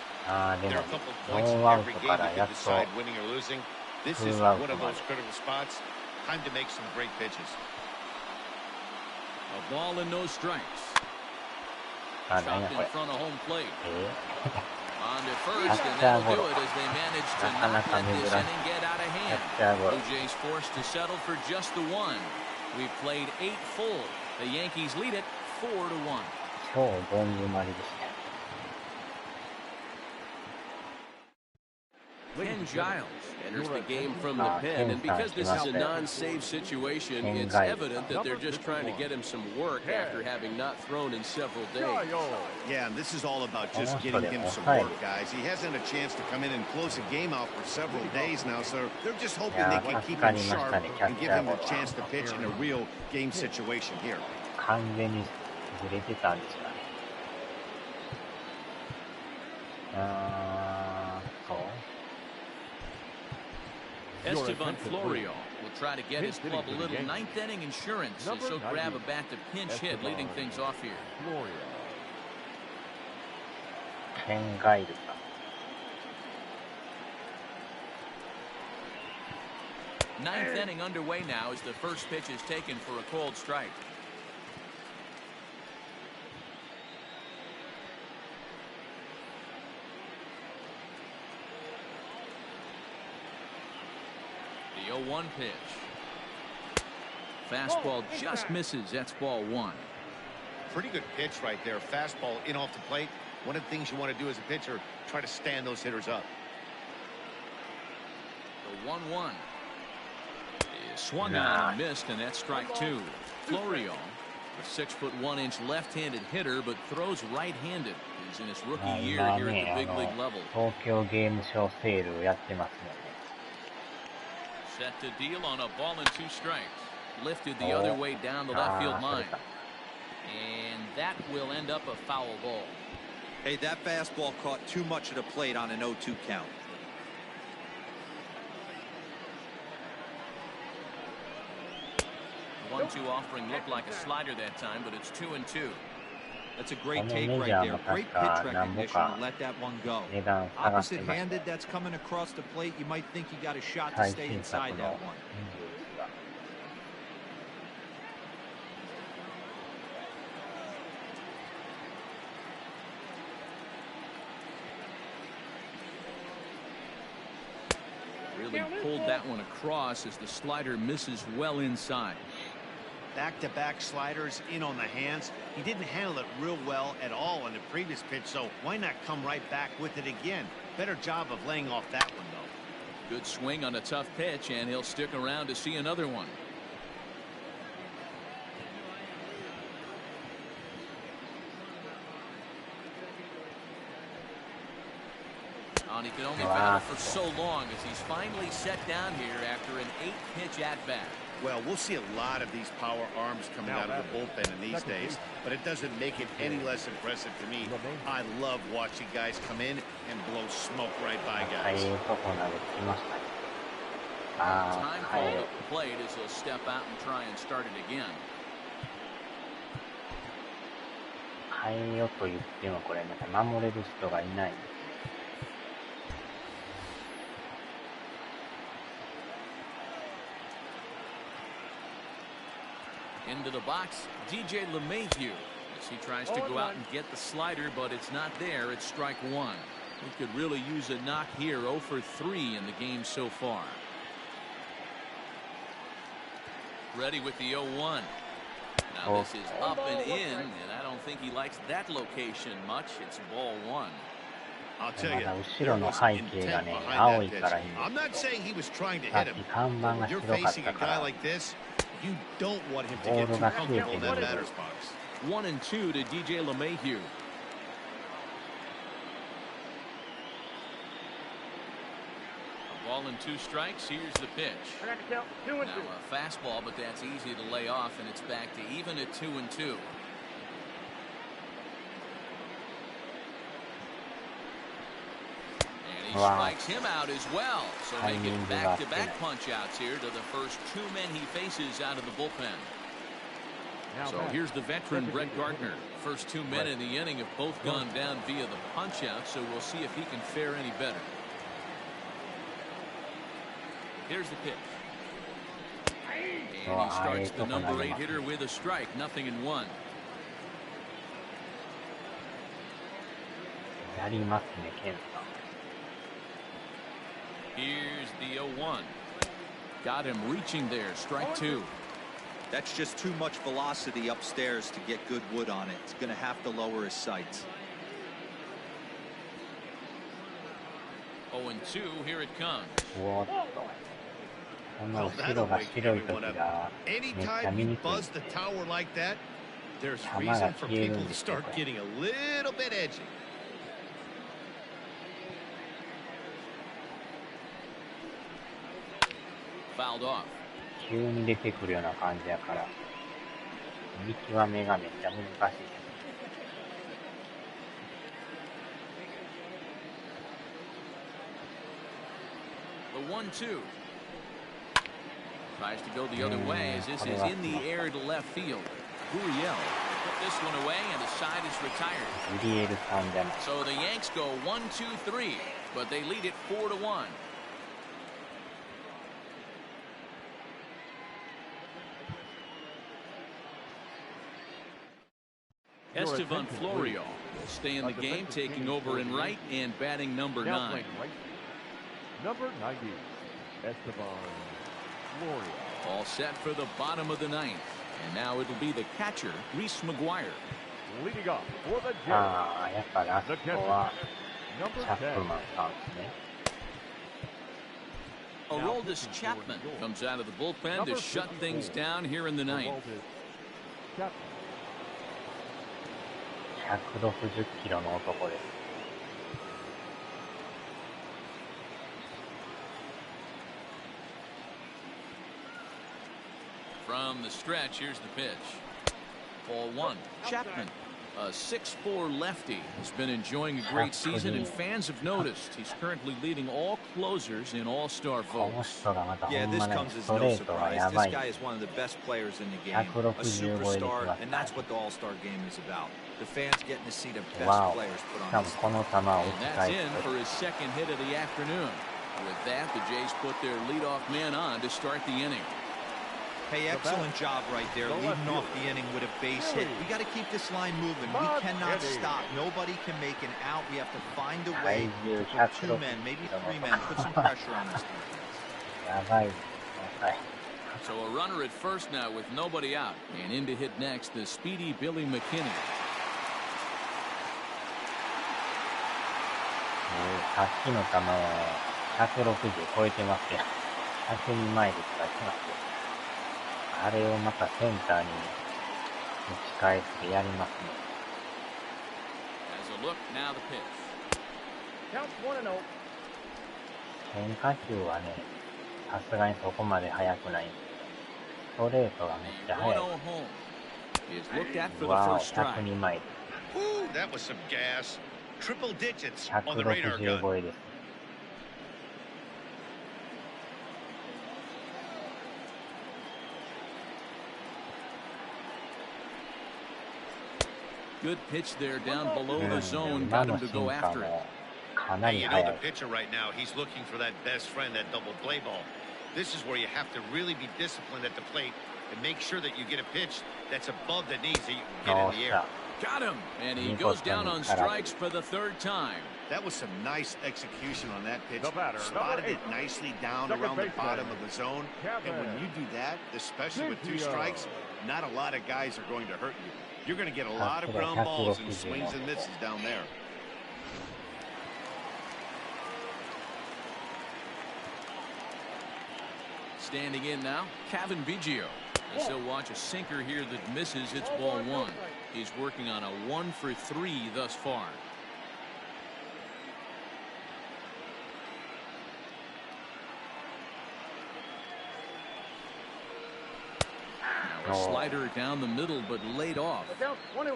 で There も are a couple of points ノ in ーアウ every ト game から you や can っと decide winning or losing. This is 2アウ one ト of まで those critical spots. Time to make some great pitches. A ball and no strikes. なんや Chopped こ in れ。 front of home plate. On to キャ first, ッ and チャー that'll ゴ do ロ。 it as they manage to なかな not か let 珍 this しい。 inning get out of キャ hand. ッチャーゴロ。 Blue Jays forced to settle for just the one. We've played 8 full. The Yankees lead it 4-1. 超どん詰まりですね。Ken Giles enters the game from the pen, and because this is a non-save situation, it's evident that they're just trying to get him some work after having not thrown in several days. Yeah, and this is all about just getting him some work, guys. He hasn't a chance to come in and close the game out for several days now, so they're just hoping they can keep him sharp and give him the chance to pitch in a real game situation here. 完全にずれてたんですかね。そう。Estevan Florio will try to get his club a little ninth inning insurance as he'll grab a bat to pinch hit, leading things off here. ケンガイルか。Ninth inning underway now as the first pitch is taken for a cold strike. The 0-1 pitch. Fastball just misses. That's ball one. Pretty good pitch right there. Fastball in off the plate. One of the things you want to do as a pitcher, try to stand those hitters up. The 1-1 is swung on and missed, and that's strike two. Florio, a 6'1" left-handed hitter, but throws right-handed. He's in his rookie year here at the big league level. 東京ゲームショーセールやってますので。 Set to deal on a ball and two strikes. Lifted the other way down the left field line. And that will end up a foul ball. Hey, that fastball caught too much of the plate on an 0-2 count. The 1-2 offering looked like a slider that time, but it's 2-2. That's a great take right there. Great pitch recognition to let that one go. Opposite-handed, that's coming across the plate. You might think you got a shot to stay inside that one. Really pulled that one across as the slider misses well inside. Back-to-back sliders in on the hands. He didn't handle it real well at all in the previous pitch, so why not come right back with it again? Better job of laying off that one, though. Good swing on a tough pitch, and he'll stick around to see another one. And he could only battle for so long as he's finally set down here after an 8-pitch at-bat. Well, we'll see a lot of these power arms coming out of the bullpen in these days, but it doesn't make it any less impressive to me. I love watching guys come in and blow smoke right by guys. Time called up the plate as he'll step out and try and start it again. 変えよと言ってもこれなんか守れる人がいない。 Into the box, DJ LeMahieu as he tries to go out and get the slider, but it's not there. It's strike one. He could really use a knock here. 0 for 3 in the game so far. Ready with the 0-1. Now this is up and in, and I don't think he likes that location much. It's ball one. I'll tell you, I'm not saying he was trying to hit him. But when you're facing a guy like this, you don't want him to get too comfortable in that batter's box. 1-2 to DJ LeMahieu. A ball and 2 strikes. Here's the pitch. Now a fastball, but that's easy to lay off, and it's back to even at 2-2. He strikes him out as well, so make it back-to-back punch-outs here to the first 2 men he faces out of the bullpen. So here's the veteran Brett Gardner. First 2 men in the inning have both gone down via the punch-out, so we'll see if he can fare any better. Here's the pitch. And he starts the number 8 hitter with a strike, 0-1. Here's the 0-1. Got him reaching there. Strike 2. That's just too much velocity upstairs to get good wood on it. It's going to have to lower his sights. 0-1 0-2, here it comes. おーっと。この後ろが白い時がめっちゃ見 Anytime に you くい。 buzz the tower like that, there's 球が reason for 消える people ん to ですよ、 start これ。 getting a little bit edgy. Fouled off. 急に出てくるような感じやから、見極めがめっちゃ難しい。The 1-2. Tries to go the other way as this is in the air to left field. Gurriel put this one away and the side is retired. グリエルさんじゃない。 So the Yanks go 1-2-3, but they lead it 4-1. Estevan Florio will stay in the game, taking over in right and batting number 9. Right. Number 90, Estevan Florio. All set for the bottom of the 9th. And now it'll be the catcher, Reese McGuire. Leading off for the ああ、やっぱラス the ト catcher, は number チャップ 10. マンさんですね。Aroldis Chapman comes out of the bullpen to shut things down here in the 9th. Chapman. 160キロの男です。From the stretch, here's the pitch. Ball 1. Chapman, a 6'4" lefty, has been enjoying a great season, and fans have noticed he's currently leading all closers in all-star この votes. 人がまたほ Yeah, ん this まね、 comes ス as ト no レートが surprise. や This ばい。 guy is one of the best players in the game. A 165 超えてき superstar, ます and から that's what the All-Star game is about. The fans getting to see the best わお。 players し put か on も this. この球を打 And ち that's 返 in す。 for his second hit of the afternoon. With that, the Jays put their leadoff man on to start the inning. Hey, excellent job right there, leading off the inning with a base hit. We got to keep this line moving. We cannot stop. Nobody can make an out. We have to find a way to put 2 men, maybe 3 men, put some pressure on this defense. やばい。はい。 So a runner at first now with nobody out. And in to hit next, the speedy Billy McKinney. さっきの球は160超えてますよ。102マイル使ってますよ。あれをまたセンターに打ち返してやりますね。As a look, now the pitch. Count 1-0. 変化球はね、さすがにそこまで速くないんですけど、ストレートがめっちゃ 1-0 速い。 home is looked at for the わお、 first strike. 102マイル。 Ooh, that was some gas. Triple digits on the radar 160 gun. 超えです。Good pitch there down below the う zone. ん、 Got 今の him to 進 go 化 after it. もかな Hey, り you know 速 the い。 pitcher right now, he's looking for that best friend, that double play ball. This is where you have to really be disciplined at the plate and make sure that you get a pitch that's above the knees that you can よ get っ in the し air. ゃ。 Got him. And he goes down on strikes for the 3rd time. That was some nice execution on that pitch. The batter, Spotted number it nicely down second around the baseman, bottom of the zone. And when you do that, especially with 2 strikes, not a lot of guys are going to hurt you. You're going to get a lot of ground balls and swings and misses down there. Standing in now, Kevin Biggio. As he'll watch a sinker here that misses. It's ball 1. He's working on a 1-for-3 thus far. Now a slider down the middle, but laid off. Count 1-1.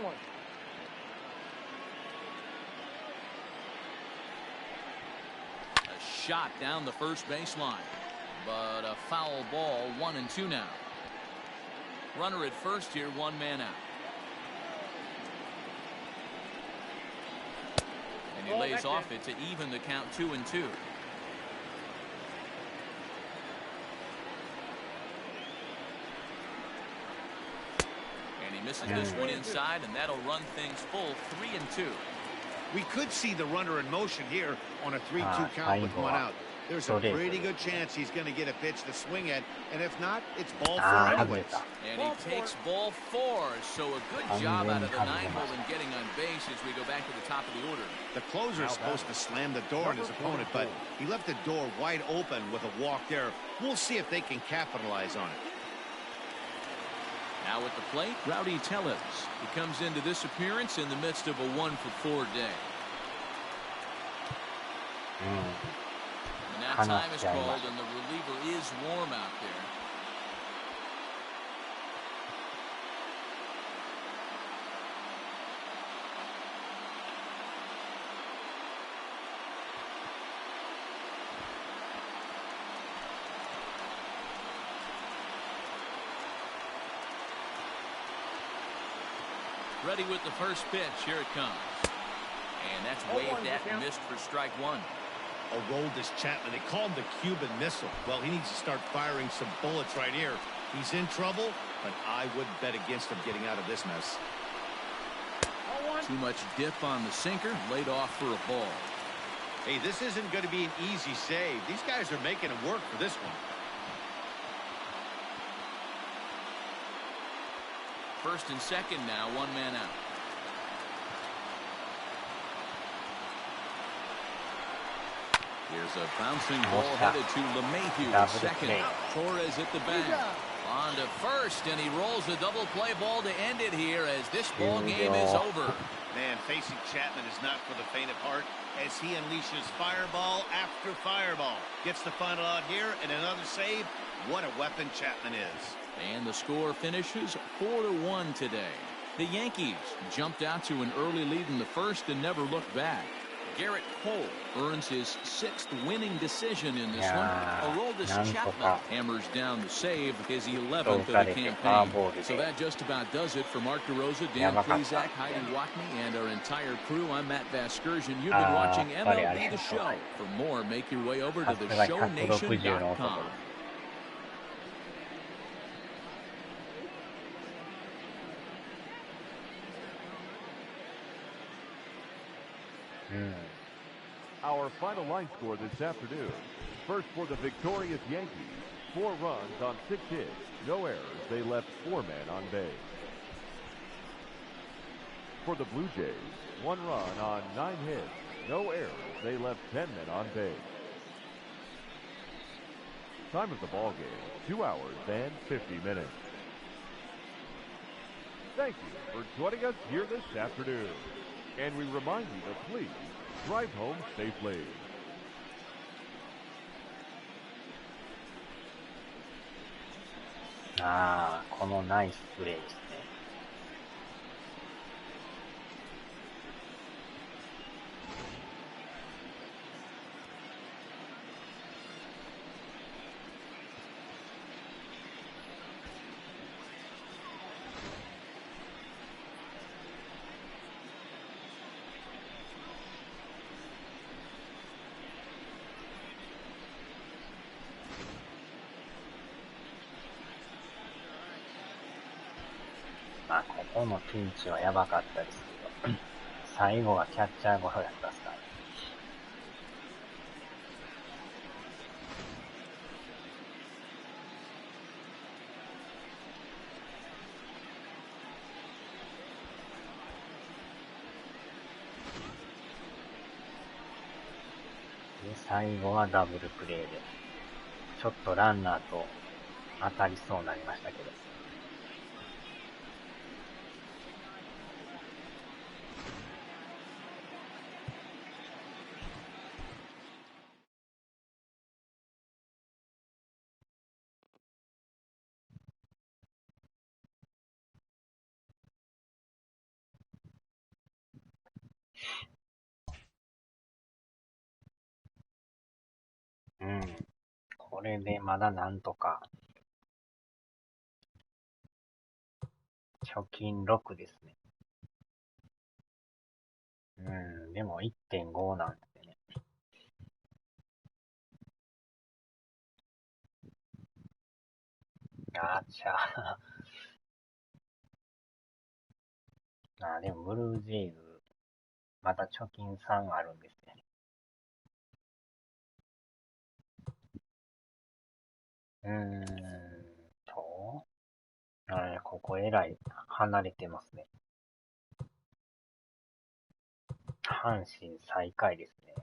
A shot down the first baseline, but a foul ball. 1-2 now. Runner at first here, 1 man out. And he lays off it to even the count 2-2. And he misses this one inside, and that'll run things full 3-2. We could see the runner in motion here on a 3-2 count with 1 out. There's a pretty good chance he's going to get a pitch to swing at, and if not, it's ball 4 anyways. And he takes ball 4, so a good job out of the 9-hole in getting on base as we go back to the top of the order. The closer is supposed to slam the door on his opponent, but he left the door wide open with a walk there. We'll see if they can capitalize on it. Now at the plate, Rowdy Tellez. He comes into this appearance in the midst of a 1-for-4 day. And now time is called, and the reliever is warm out there. Ready with the first pitch. Here it comes. And that's waved at and missed for strike 1. Aroldis Chapman, they call him the Cuban Missile. Well, he needs to start firing some bullets right here. He's in trouble, but I would bet against him getting out of this mess. Too much dip on the sinker, laid off for a ball. Hey, this isn't going to be an easy save. These guys are making it work for this one. First and second now, one man out. Here's a bouncing ball headed to LeMahieu at second. Torres at the bag. On to first, and he rolls a double play ball to end it here as this ball game is over. Man, facing Chapman is not for the faint of heart as he unleashes fireball after fireball. Gets the final out here and another save. What a weapon Chapman is. And the score finishes 4-1 today. The Yankees jumped out to an early lead in the first and never looked back. Garrett Cole earns his 6th winning decision in this one. Aroldis Chapman hammers down the save, his 11th of the campaign. So that just about does it for Mark DeRosa, Dan Plesac, Heidi Watney, and our entire crew. I'm Matt Vasgersian. You've been watching MLB The Show. For more, make your way over to theshownation.com. Our final line score this afternoon. First for the victorious Yankees, 4 runs on 6 hits, no errors. They left 4 men on base. For the Blue Jays, 1 run on 9 hits, no errors. They left 10 men on base. Time of the ball game, 2 hours and 50 minutes. Thank you for joining us here this afternoon. And we remind you to please drive home safely. このナイスプレーですね。ここのピンチはやばかったですけど、最後はキャッチャーゴロやったっすからね。で、最後はダブルプレーで、ちょっとランナーと当たりそうになりましたけど。これでまだなんとか、貯金6ですね。でも 1.5 なんでね。あちゃでもブルージェイズ、また貯金3あるんですね。ここえらい離れてますね。阪神最下位ですね。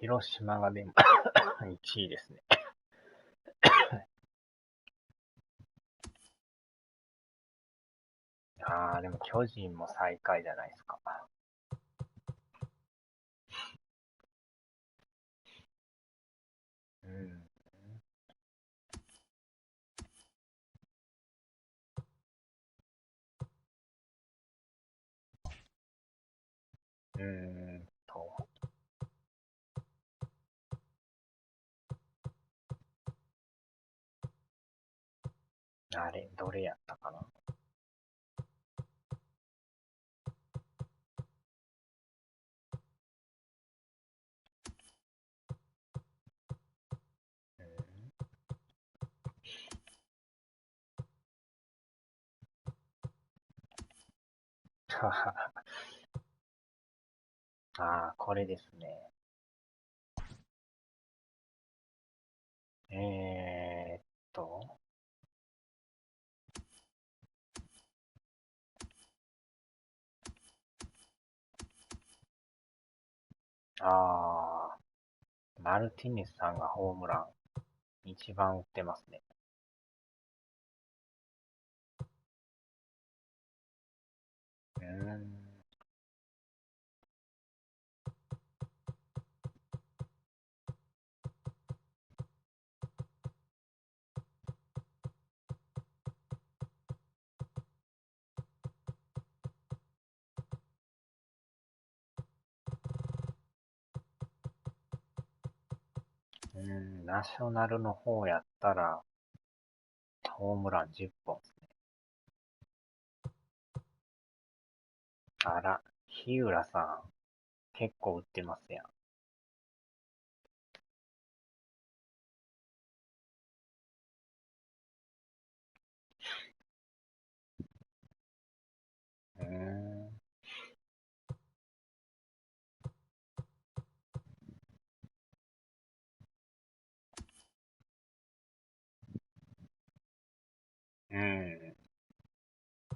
広島がでも1位ですね。でも巨人も最下位じゃないですか。どれやったかな。これですね。えーっと、マルティネスさんがホームラン一番打ってますね。ナショナルの方やったら、ホームラン10本ですね。日浦さん、結構打ってますやん。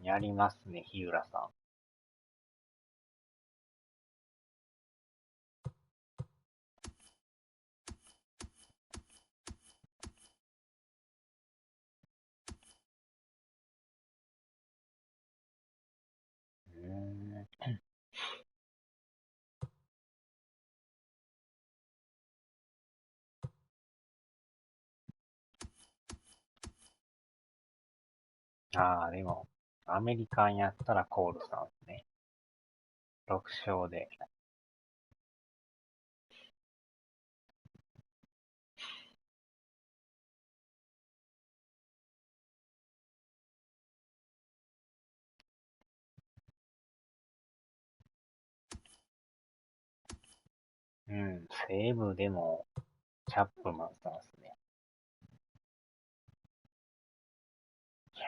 やりますね、日浦さん。でも、アメリカンやったらコールさんですね。6勝で。西武でも、チャップマンさんですね。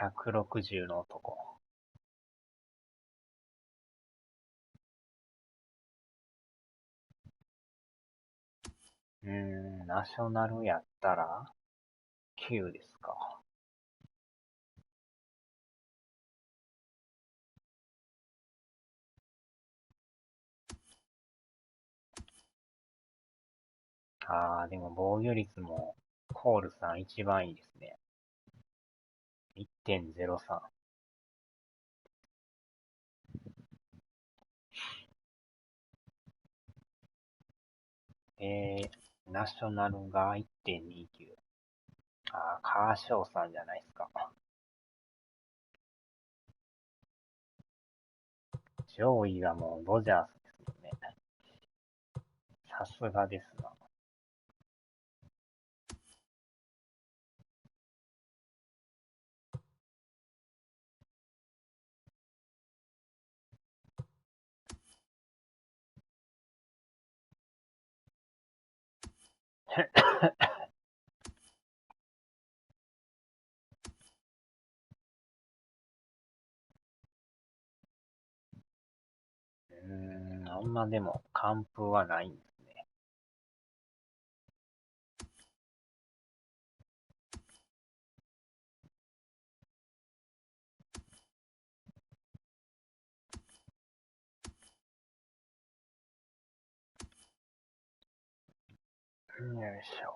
160の男。ナショナルやったら、9ですか。でも防御率も、コールさん一番いいですね。1.03。ナショナルが 1.29。カーショーさんじゃないですか。上位がもうドジャースですもんね。さすがですな。あんまでも完封はないんですね。よいしょ。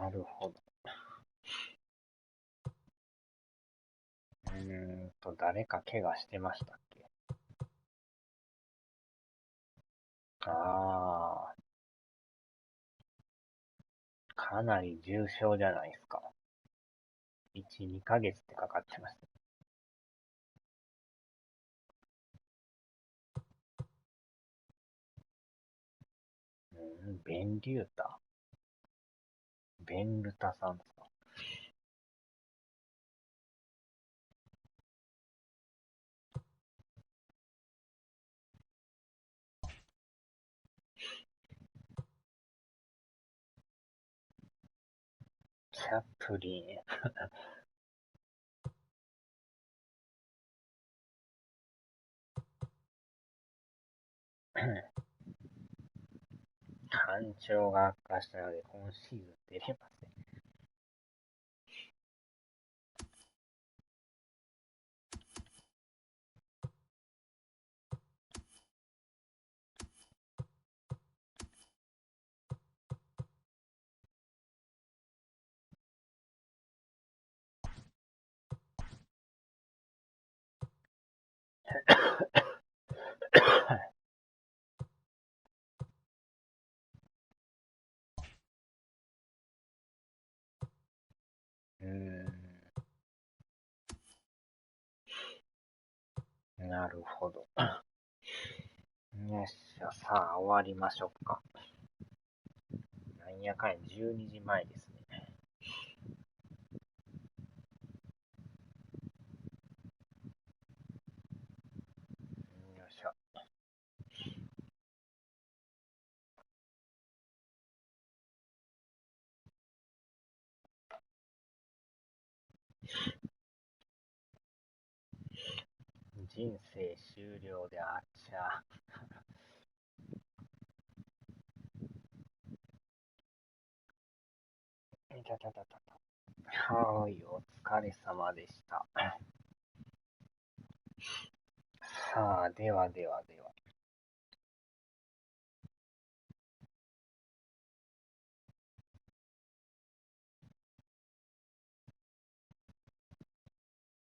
なるほど。誰か怪我してましたっけ？あー、かなり重症じゃないですか。1、2ヶ月ってかかってます。ベンリュータベンルタさんですか？チャップリン。感情が悪化したので今シーズン出れません。なるほど。よっしゃ、さあ終わりましょうか。なんやかんや12時前ですね。よいしょ。人生終了であっちゃ。いたたたたた。はい、お疲れ様でした。さあ、ではではでは。